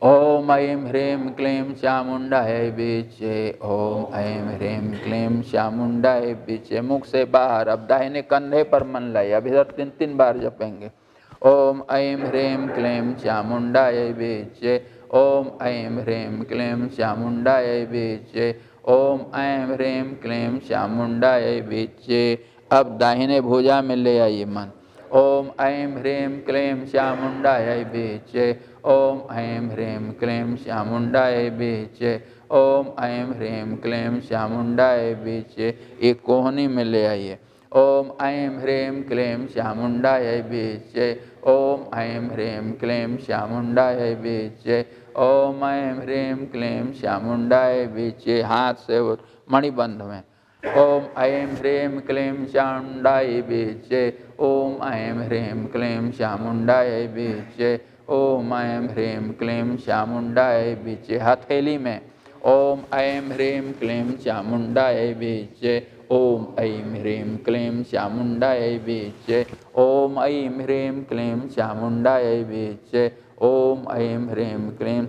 ओम ऐं ह्रीं क्लीं चामुण्डायै बीचे, ओम ऐं ह्रीं क्लीं चामुण्डायै बीचे। मुख से बाहर। अब दाहिने कंधे पर मन लाइए। अब इधर 3-3 बार जपेंगे। ओम ऐं ह्रीं क्लीं चामुण्डायै बीचे, ओम ऐं ह्रीं क्लीं चामुण्डायै बीचे, ओम ऐं ह्रीं क्लीं चामुण्डायै बीचे। अब दाहिने भुजा में ले आइए मन। ओम ऐं ह्रीं क्लीं चामुण्डायै बीचे, ओम ऐं ह्रीं क्लीं चामुण्डायै बीचे, ओम ऐं ह्रीं क्लीं चामुण्डायै बीचे। एक कोहनी में ले आइए। ओम ऐं ह्रीं क्लीं चामुण्डायै बीचे, ओम ऐं ह्रीं क्लीं चामुण्डायै बीचे, ओम ऐं ह्रीं क्लीं चामुण्डायै बीचे। हाथ से मणिबंध में। ओम ऐं ह्रीं क्लीं चामुण्डायै बीचे, ओम ऐं ह्रीं क्लीं चामुण्डायै बीचे, ओम ऐं ह्रीं क्लीं चामुण्डायै बीचे। हथेली में। ओम ऐं ह्रीं क्लीं चामुण्डायै बीचे, ओम ऐं ह्रीं क्लीं चामुण्डायै बीचे, ओम ऐं ह्रीं क्लीं चामुण्डायै बीचे, ओम ऐं ह्रीं क्लीं।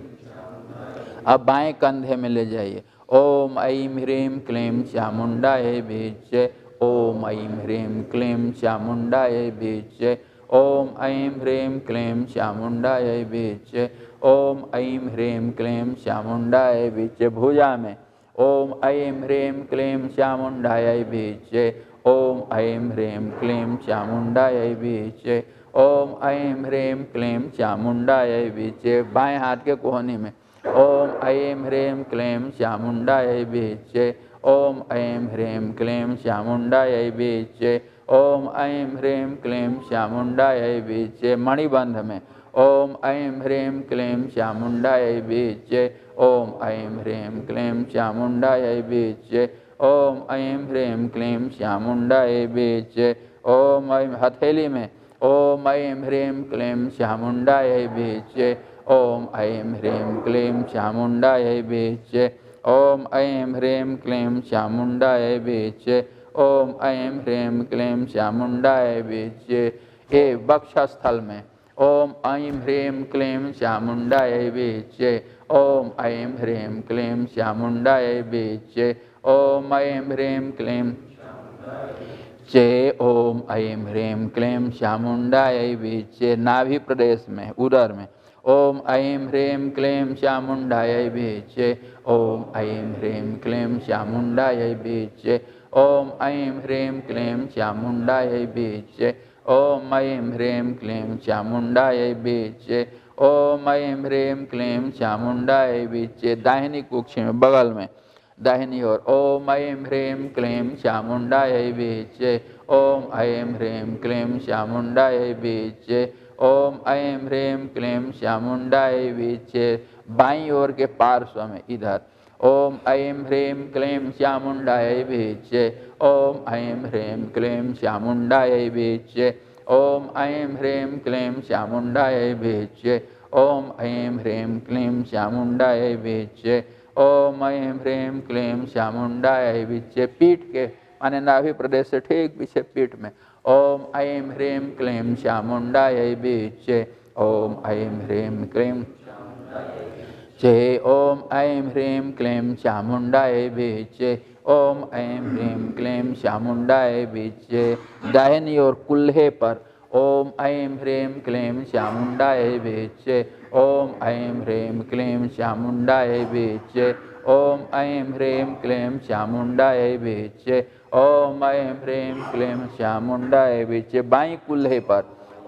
अब बाएं कंधे में ले जाइए। ओम ऐं ह्रीं क्लीं चामुण्डायै बीचे, ओम ऐं ह्रीं क्लीं चामुण्डायै बीचे, ओम ऐं ह्रीं क्लीं चामुण्डायै बीचे, ओम ऐं ह्रीं क्लीं चामुण्डायै बीचे। भुजा में। ओम ऐं ह्रीं क्लीं चामुण्डायै बीचे, ओम ऐं ह्रीं क्लीं चामुण्डायै बीचे, ओम ऐं ह्रीं क्लीं चामुण्डायै बीचे। बाएं हाथ के कोहनी में। ओम ऐं ह्रीं क्लीं चामुण्डायै बीचे, ओम ऐं ह्रीं क्लीं चामुण्डायै बीचे, ओम ऐं ह्रीं क्लीं चामुण्डायै बीचे। मणिबंध में। ओम ऐं ह्रीं क्लीं चामुण्डायै बीचे, ओम ऐं ह्रीं क्लीं चामुण्डायै बीचे, ओम ऐं ह्रीं क्लीं चामुण्डायै बीचे। ओम ऐं हथेली में। ओम ऐं ह्रीं क्लीं चामुण्डायै बीचे, ओम ऐं ह्रीं क्लीं चामुण्डायै बीचे, ओम ऐं ह्रीं क्लीं चामुण्डायै बीचे, ओम ऐं ह्रीं क्लीं चामुण्डायै बीचे। ये वक्षस्थल में। ओम ऐं ह्रीं क्लीं चामुण्डायै बीचे, ओम ऐं ह्रीं क्लीं चामुण्डायै बीचे, ओम ऐं ह्रीं क्लीं जय, ओम ऐं ह्रीं क्लीं चामुण्डायै बीचे। नाभि प्रदेश में, उदर में। ओम ऐं ह्रीं क्लीं चामुण्डायै बीचे, ओम ऐं ह्रीं क्लीं चामुण्डायै बीचे, ओम ऐं ह्रीं क्लीं चामुण्डायै बीचे, ओम ऐं ह्रीं क्लीं चामुण्डायै बीचे, ओम ऐं ह्रीं क्लीं चामुण्डायै बीचे। दाहिनी कुक्षी में, बगल में, दाहिनी ओर। ओम ऐं ह्रीं क्लीं चामुण्डायै बीचे, ओम ऐं ह्रीं क्लीं चामुण्डायै बीचे, ओम ऐं ह्रीं क्लीं चामुण्डायै बीचे। बाईं ओर के पार्श्व में, इधर। ओम ऐं ह्रीं क्लीं चामुण्डायै बीचे, ओम ऐं ह्रीं क्लीं चामुण्डायै बीचे, ओम ऐं ह्रीं क्लीं चामुण्डायै बीचे, ओम ऐं ह्रीं क्लीं चामुण्डायै बीचे, ओम ऐं ह्रीं क्लीं चामुण्डायै बीचे। पीठ के माने नाभि प्रदेश से ठीक पीछे पीठ में। ओम ऐं ह्रीं क्लीं चामुण्डायै विच्चे ओम ऐं ह्रीं क्लीं चे ओम ऐं ह्रीं क्लीं चामुण्डायै विच्चे ओम ऐं ह्रीं क्लीं चामुण्डायै विच्चे। दाहिनी ओर कुल्हे पर ओम ऐं ह्रीं क्लीं चामुण्डायै विच्चे ओम ऐं ह्रीं क्लीं चामुण्डायै विच्चे ओम ऐं ह्रीं क्लीं चामुण्डायै विच्चे ओम ऐं ह्रीं क्लीं चामुण्डायै विच्चे। बाईं कुल्हे पर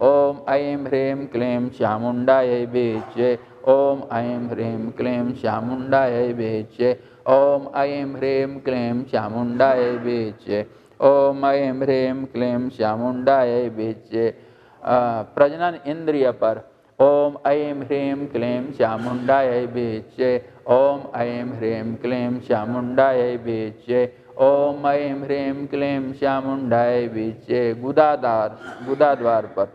ओम ऐं ह्रीं क्लीं चामुण्डायै विच्चे ओम ऐं ह्रीं क्लीं चामुण्डायै विच्चे ओम ऐं ह्रीं क्लीं चामुण्डायै विच्चे ओम ऐं ह्रीं क्लीं चामुण्डायै विच्चे। प्रजनन इंद्रिय पर ओम ऐं ह्रीं क्लीं चामुण्डायै विच्चे ओम ऐं ह्रीं क्लीं चामुण्डायै विच्चे ओम ऐं ह्रीं क्लीं चामुण्डायै विच्चे। गुदाद्वार पर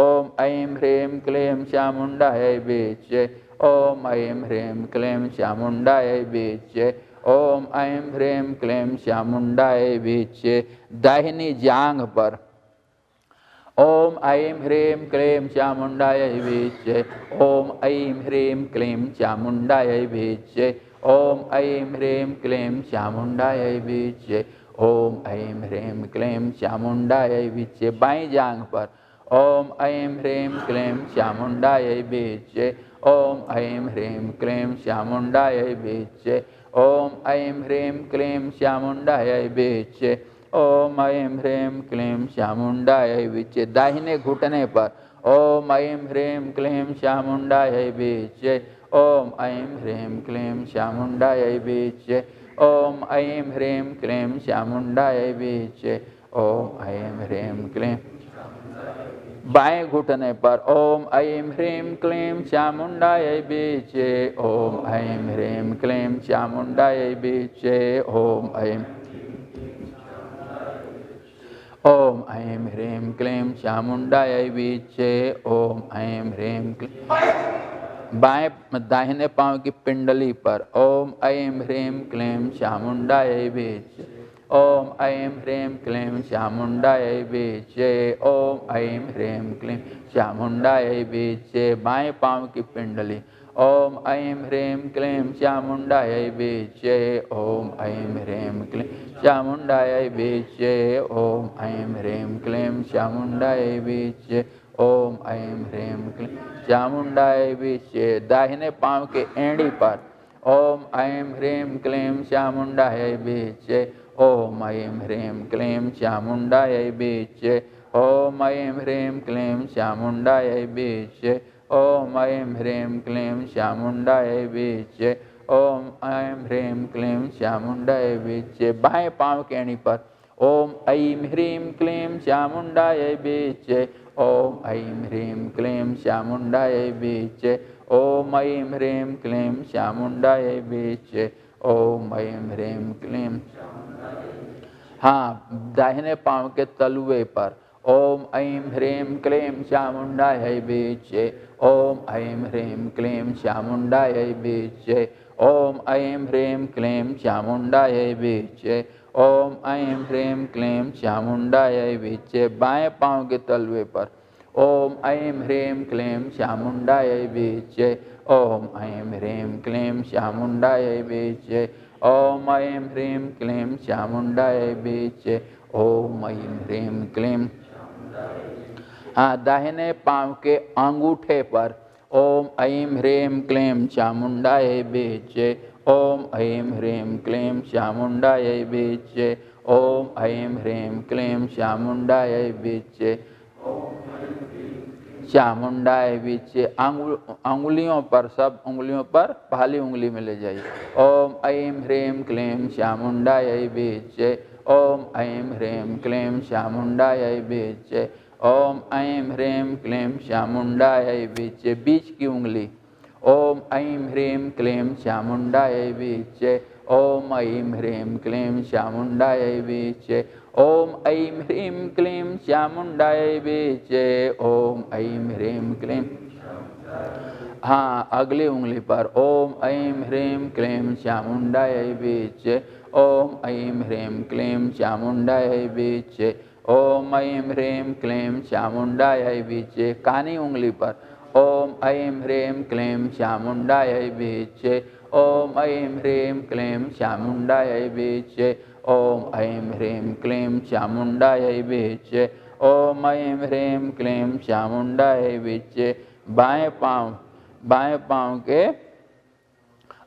ओम ऐं ह्रीं क्लीं चामुण्डायै विच्चे ओम ऐं ह्रीं क्लीं चामुण्डायै विच्चे ओम ऐं ह्रीं क्लीं चामुण्डायै विच्चे। दाहिनी जांघ पर ओम ऐं ह्रीं क्लीं चामुण्डायै विच्चे ओम ऐं ह्रीं क्लीं चामुण्डायै विच्चे ओम ऐं ह्रीं क्लीं चामुण्डायै विच्चे ओम ऐं ह्रीं क्लीं चामुण्डायै विच्चे। बाईं जांघ पर ओम ऐं ह्रीं क्लीं चामुण्डायै विच्चे ओम ऐं ह्रीं क्लीं चामुण्डायै विच्चे ओम ऐं ह्रीं क्लीं चामुण्डायै विच्चे ओम ऐं ह्रीं क्लीं चामुण्डायै विच्चे। दाहिने घुटने पर ओम ऐं ह्रीं क्लीं चामुण्डायै विच्चे ओम ऐं ह्रीं क्लीं चामुण्डायै विच्चे ओम ऐं ह्रीं क्लीं चामुण्डायै विच्चे ओम ऐं ह्रीं क्लीं। बाएं घुटने पर ओम ऐं ह्रीं क्लीं चामुण्डायै विच्चे ओम ऐं ह्रीं क्लीं चामुण्डायै विच्चे ओम ऐं ह्रीं क्लीं चामुण्डायै विच्चे ओम ऐं ह्रीं क्लीं। दाहिने पांव की पिंडली पर ओम ऐं ह्रीं क्लीं चामुण्डायै विच्चे ओम ऐं ह्रीं क्लीं चामुण्डायै विच्चे ओम ऐं ह्रीं क्लीं चामुण्डायै विच्चे। बाएं पांव की पिंडली ओम ऐं ह्रीं क्लीं चामुण्डायै विच्चे ओम ऐं ह्रीं क्लीं चामुण्डायै विच्चे ओम ऐं ह्रीं क्लीं चामुण्डायै विच्चे ओम ऐं ह्रीं क्लीं चामुण्डायै विच्चे। दाहिने पांव के एड़ी पर ओम ऐं ह्रीं क्लीं चामुण्डायै विच्चे ओम ऐं ह्रीं क्लीं चामुण्डायै विच्चे ओम ऐं ह्रीं क्लीं चामुण्डायै विच्चे ओम ऐं ह्रीं क्लीं चामुण्डायै विच्चे ओम ऐं ह्रीं क्लीं चामुण्डायै विच्चे। बाएं पांव के एड़ी पर ओम ऐं ह्रीं क्लीं चामुण्डायै विच्चे ओम ऐं ह्रीं क्लीं चामुण्डायै विच्चे ओम ऐं ह्रीं क्लीं चामुण्डायै विच्चे ओम ऐं ह्रीं क्लीं। दाहिने पांव के तलुए पर ओम ऐं ह्रीं क्लीं चामुण्डायै विच्चे ओम ऐं ह्रीं क्लीं चामुण्डायै विच्चे ओम ऐं ह्रीं क्लीं चामुण्डायै विच्चे ओम ऐं ह्रीं क्लीं चामुण्डायै विच्चे। बाएं पांव के तलुए पर ओम ऐं ह्रीं क्लीं चामुण्डायै विच्चे ओम ऐं ह्रीं क्लीं चामुण्डायै विच्चे ओम ऐं ह्रीं क्लीं चामुण्डायै विच्चे ओम ऐं ह्रीं क्लीं। दाहिने पांव के अंगूठे पर ओम ऐं ह्रीं क्लीं चामुण्डायै विच्चे ओम ऐं ह्रीं क्लीं चामुण्डायै विच्चे ओम ऐं ह्रीं क्लीं चामुण्डायै विच्चे चामुण्डायै विच्चे। अंगुलियों पर, सब उंगलियों पर पहली उंगली में ले जाइए। ओम ऐं ह्रीं क्लीं चामुण्डायै विच्चे ओम ऐं ह्रीं क्लीं चामुण्डायै विच्चे ओम ऐं ह्रीं क्लीं चामुण्डायै विच्चे। बीच की उंगली ओम ऐं ह्रीं क्लीं चामुण्डायै विच्चे ओम ऐं ह्रीं क्लीं चामुण्डायै विच्चे ओम ऐं ह्रीं क्लीं चामुण्डायै विच्चे ओम ऐं ह्रीं क्लीं। अगली उंगली पर ओम ऐं ह्रीं क्लीं चामुण्डायै विच्चे ओम ऐं ह्रीं क्लीं चामुण्डायै विच्चे ओम ऐं ह्रीं क्लीं चामुंडायै बीचे, कानी उंगली पर ओम ऐं ह्रीं क्लीं चामुंडायै बीचे, ओम ऐं ह्रीं क्लीं चामुंडायै बीचे, ओम ऐं ह्रीं क्लीं चामुंडायै बीचे, ओम ऐं ह्रीं क्लीं चामुंडायै बीचे। बाएं पांव के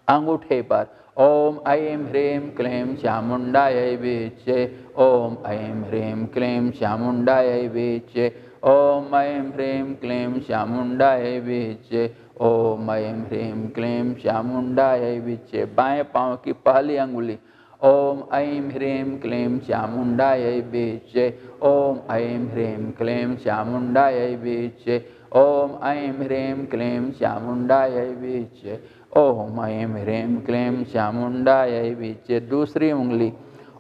अंगूठे पर ओम ऐं ह्रीं क्लीं चामुंडायै बीचे, ओम ऐं ह्रीं क्लीं चामुंडायै बीचे, ओम ऐं ह्रीं क्लीं चामुंडायै बीचे, ओम ऐं ह्रीं क्लीं चामुंडायै बीचे। बाएं पांव की पहली अंगुली ओम ऐं ह्रीं क्लीं चामुंडायै बीचे, ओम ऐं ह्रीं क्लीं चामुंडायै बीचे, ओम ऐं ह्रीं क्लीं चामुंडायै बीचे, ओम ऐं ह्रीं क्लीं चामुंडायै बीचे। दूसरी उंगली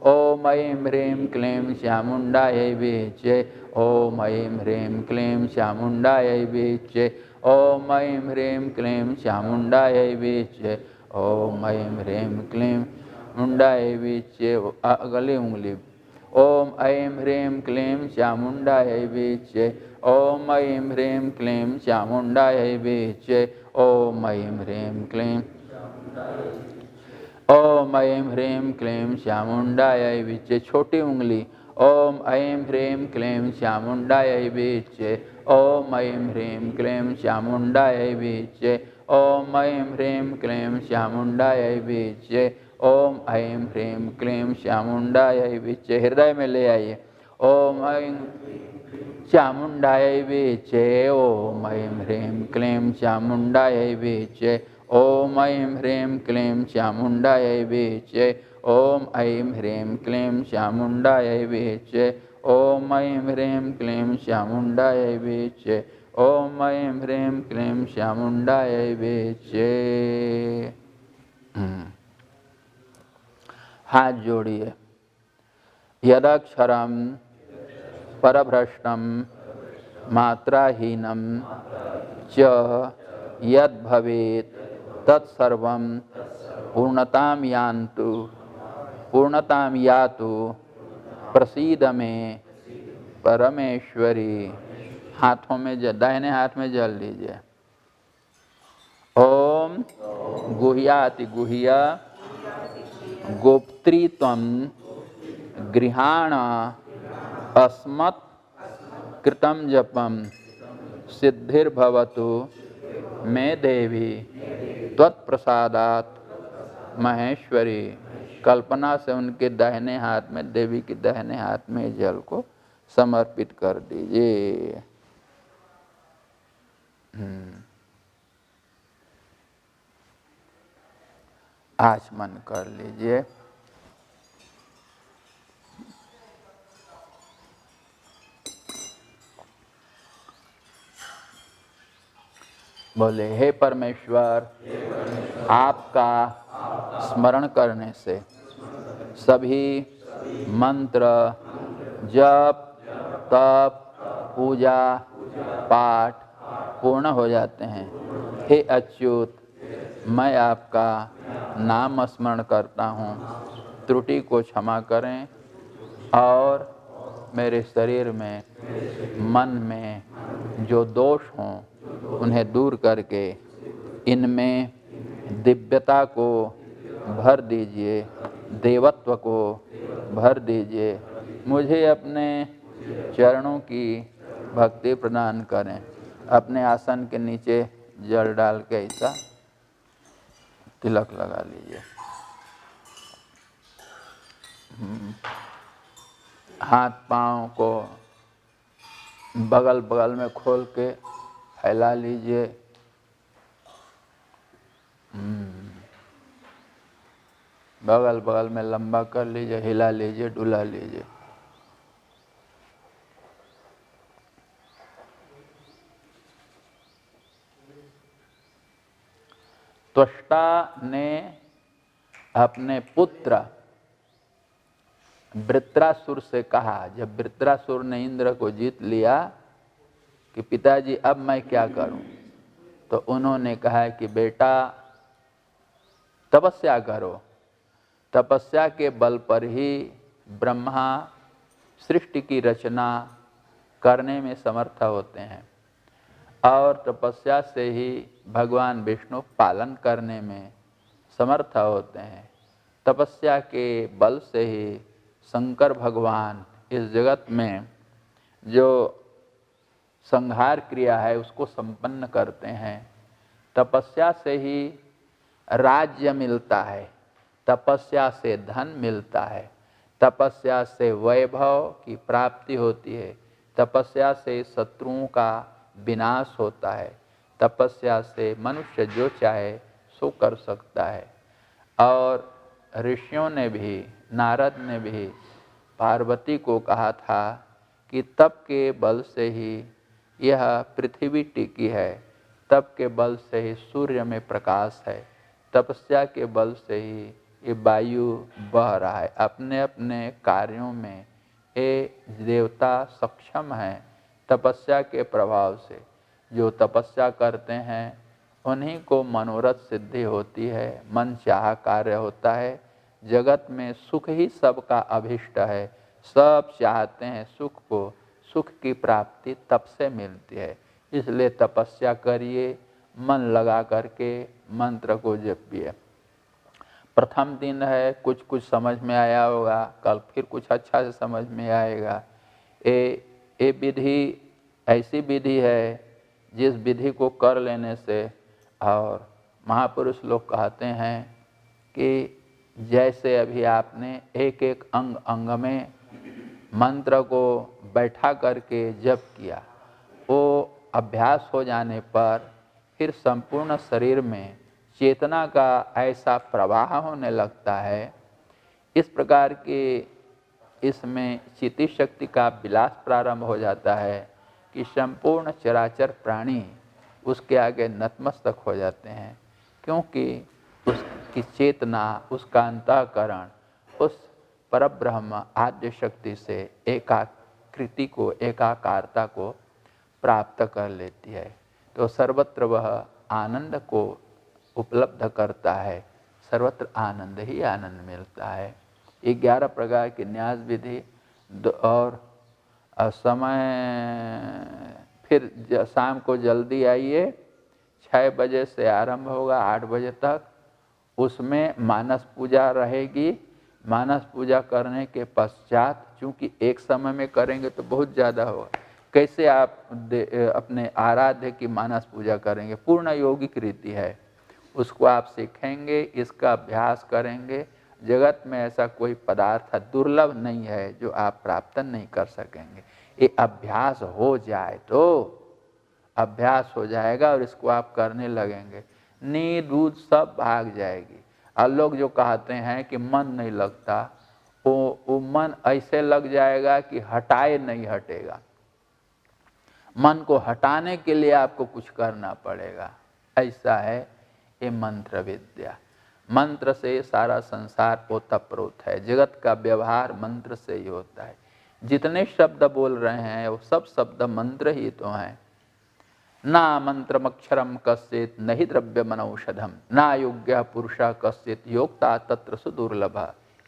ओम ऐं ह्रीं क्लीं चामुंडायै बीचे, ओम ऐं ह्रीं क्लीं चामुंडायै बीचे, ओम ऐं ह्रीं क्लीं चामुंडायै बीचे, ओम ऐं ह्रीं क्लीं चामुंडायै बीचे। अगली उंगली ओम ऐं ह्रीं क्लीं चामुंडायै बीचे, ओम ऐं ह्रीं क्लीं चामुंडायै बीचे, ओम ऐं ह्रीं क्लीं, ओम ऐं ह्रीं क्लीं चामुंडायै बीचे। छोटी उंगली ओम ऐं ह्रीं क्लीं चामुंडायै बीचे, ओम ऐं ह्रीं क्लीं चामुंडायै बीचे, ओम ऐं ह्रीं क्लीं चामुंडायै बीचे, ओम ऐं ह्रीं क्लीं चामुंडायै बीचे। हृदय में ले आइए ओम ऐं चामुंडायै बीचे, ओम ऐं ह्रीं क्लीं चामुंडायै बीचे, ओम ऐं ह्रीं क्लीं चामुंडायै बीचे, ओम ऐं ह्रीं क्लीं चामुंडायै बीचे, ओम ऐं ह्रीं क्लीं चामुंडायै बीचे, ओम ऐं ह्रीं क्लीं चामुंडायै बीचे। हाथ जोड़िए। यदक्षरम परभ्रष्टम मात्राहीनम च यद भवेत् तत्सर्वं पूर्णतां यातु प्रसीद में परमेश्वरी। हाथों में दाहिने हाथ में जल लीजिए। ओम गुह्याति गुह्य गोप्त्री त्वं गृहाण अस्मत् कृतं जपम सिद्धिर्भवतु मे देवी त्वत्प्रसादात् महेश्वरी। कल्पना से उनके दाहिने हाथ में, देवी के दाहिने हाथ में जल को समर्पित कर दीजिए। आचमन कर लीजिए। बोले हे परमेश्वर, आपका स्मरण करने से सभी मंत्र, जप, तप, पूजा, पाठ पूर्ण हो जाते हैं। हे अच्युत, मैं आपका नाम स्मरण करता हूँ। त्रुटि को क्षमा करें और मेरे शरीर में, मन में जो दोष हों उन्हें दूर करके इनमें दिव्यता को भर दीजिए, देवत्व को भर दीजिए। मुझे अपने चरणों की भक्ति प्रदान करें। अपने आसन के नीचे जल डाल के ऐसा तिलक लगा लीजिए। हाथ पांव को बगल बगल में खोल के फैला लीजिए। बगल बगल में लंबा कर लीजिए, हिला लीजिए, डुला लीजिए। त्वष्टा ने अपने पुत्र वृत्रासुर से कहा, जब वृत्रासुर ने इंद्र को जीत लिया कि पिताजी अब मैं क्या करूं, तो उन्होंने कहा कि बेटा तपस्या करो। तपस्या के बल पर ही ब्रह्मा सृष्टि की रचना करने में समर्थ होते हैं और तपस्या से ही भगवान विष्णु पालन करने में समर्थ होते हैं। तपस्या के बल से ही शंकर भगवान इस जगत में जो संहार क्रिया है उसको संपन्न करते हैं। तपस्या से ही राज्य मिलता है, तपस्या से धन मिलता है, तपस्या से वैभव की प्राप्ति होती है, तपस्या से शत्रुओं का विनाश होता है, तपस्या से मनुष्य जो चाहे सो कर सकता है। और ऋषियों ने भी, नारद ने भी पार्वती को कहा था कि तप के बल से ही यह पृथ्वी टिकी है, तप के बल से ही सूर्य में प्रकाश है, तपस्या के बल से ही ये वायु बह रहा है। अपने अपने कार्यों में ये देवता सक्षम हैं तपस्या के प्रभाव से। जो तपस्या करते हैं उन्हीं को मनोरथ सिद्धि होती है, मन चाहा कार्य होता है। जगत में सुख ही सबका अभिष्ट है, सब चाहते हैं सुख को, सुख की प्राप्ति तप से मिलती है। इसलिए तपस्या करिए, मन लगा करके मंत्र को जपिए। प्रथम दिन है, कुछ कुछ समझ में आया होगा, कल फिर कुछ अच्छा से समझ में आएगा। ये विधि ऐसी विधि है जिस विधि को कर लेने से, और महापुरुष लोग कहते हैं कि जैसे अभी आपने एक एक अंग अंग में मंत्र को बैठा करके जप किया, वो अभ्यास हो जाने पर फिर संपूर्ण शरीर में चेतना का ऐसा प्रवाह होने लगता है। इस प्रकार के इसमें चित्ती शक्ति का विलास प्रारंभ हो जाता है कि संपूर्ण चराचर प्राणी उसके आगे नतमस्तक हो जाते हैं, क्योंकि उसकी चेतना, उसका अंतःकरण उस परब्रह्म आद्य शक्ति से एकाकृति को, एकाकारता को प्राप्त कर लेती है। तो सर्वत्र वह आनंद को उपलब्ध करता है, सर्वत्र आनंद ही आनंद मिलता है। 11 प्रकार की न्यास विधि और समय फिर शाम को जल्दी आइए, 6 बजे से आरंभ होगा 8 बजे तक। उसमें मानस पूजा रहेगी। मानस पूजा करने के पश्चात, चूँकि एक समय में करेंगे तो बहुत ज़्यादा होगा, कैसे आप अपने आराध्य की मानस पूजा करेंगे, पूर्ण यौगिक रीति है, उसको आप सीखेंगे, इसका अभ्यास करेंगे। जगत में ऐसा कोई पदार्थ दुर्लभ नहीं है जो आप प्राप्त नहीं कर सकेंगे। ये अभ्यास हो जाए तो अभ्यास हो जाएगा और इसको आप करने लगेंगे, नींद दूध सब भाग जाएगी। और लोग जो कहते हैं कि मन नहीं लगता, वो मन ऐसे लग जाएगा कि हटाए नहीं हटेगा। मन को हटाने के लिए आपको कुछ करना पड़ेगा, ऐसा है ये मंत्र विद्या। मंत्र से सारा संसार ओतप्रोत है, जगत का व्यवहार मंत्र से ही होता है। जितने शब्द बोल रहे हैं वो सब शब्द मंत्र ही तो हैं। ना मंत्रमक्षरम कश्चित नहि द्रव्यमनौषधम ना योग्य पुरुष कश्चित योक्ता तत्र सुदुर्लभ।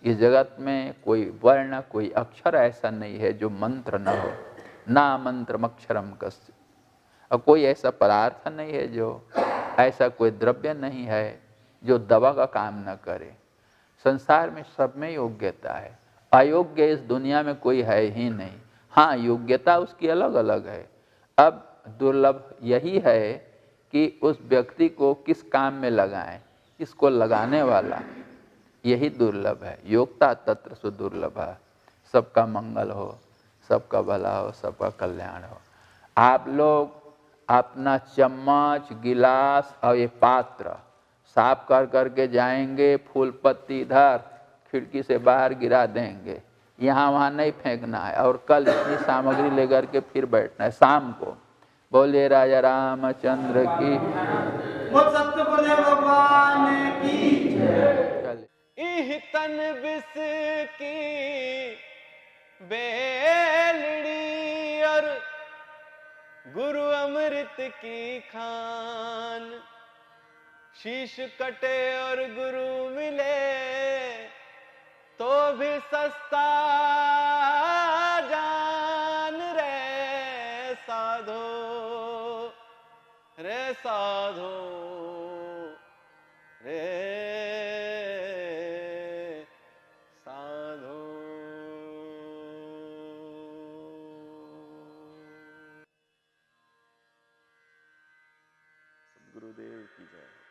इस जगत में कोई वर्ण, कोई अक्षर ऐसा नहीं है जो मंत्र न हो। ना मंत्रमक्षरम कश्चित, और कोई ऐसा पदार्थ नहीं है, जो ऐसा कोई द्रव्य नहीं है जो दवा का काम न करे। संसार में सब में योग्यता है, अयोग्य इस दुनिया में कोई है ही नहीं। हाँ, योग्यता उसकी अलग अलग है। अब दुर्लभ यही है कि उस व्यक्ति को किस काम में लगाएं, इसको लगाने वाला, यही दुर्लभ है। योग्यता तत्र सुदुर्लभ। सबका मंगल हो, सबका भला हो, सबका कल्याण हो। आप लोग अपना चम्मच, गिलास और ये पात्र साफ कर करके जाएंगे, फूल पत्ती इधर खिड़की से बाहर गिरा देंगे, यहाँ वहाँ नहीं फेंकना है। और कल इतनी सामग्री लेकर के फिर बैठना है शाम को। बोलिए राजा रामचंद्र की, भगवान की। इह तन बिस की बेलड़ी और गुरु अमृत की खान। शीश कटे और गुरु मिले तो भी सस्ता साधो रे साधो रे साधो। गुरुदेव की जय।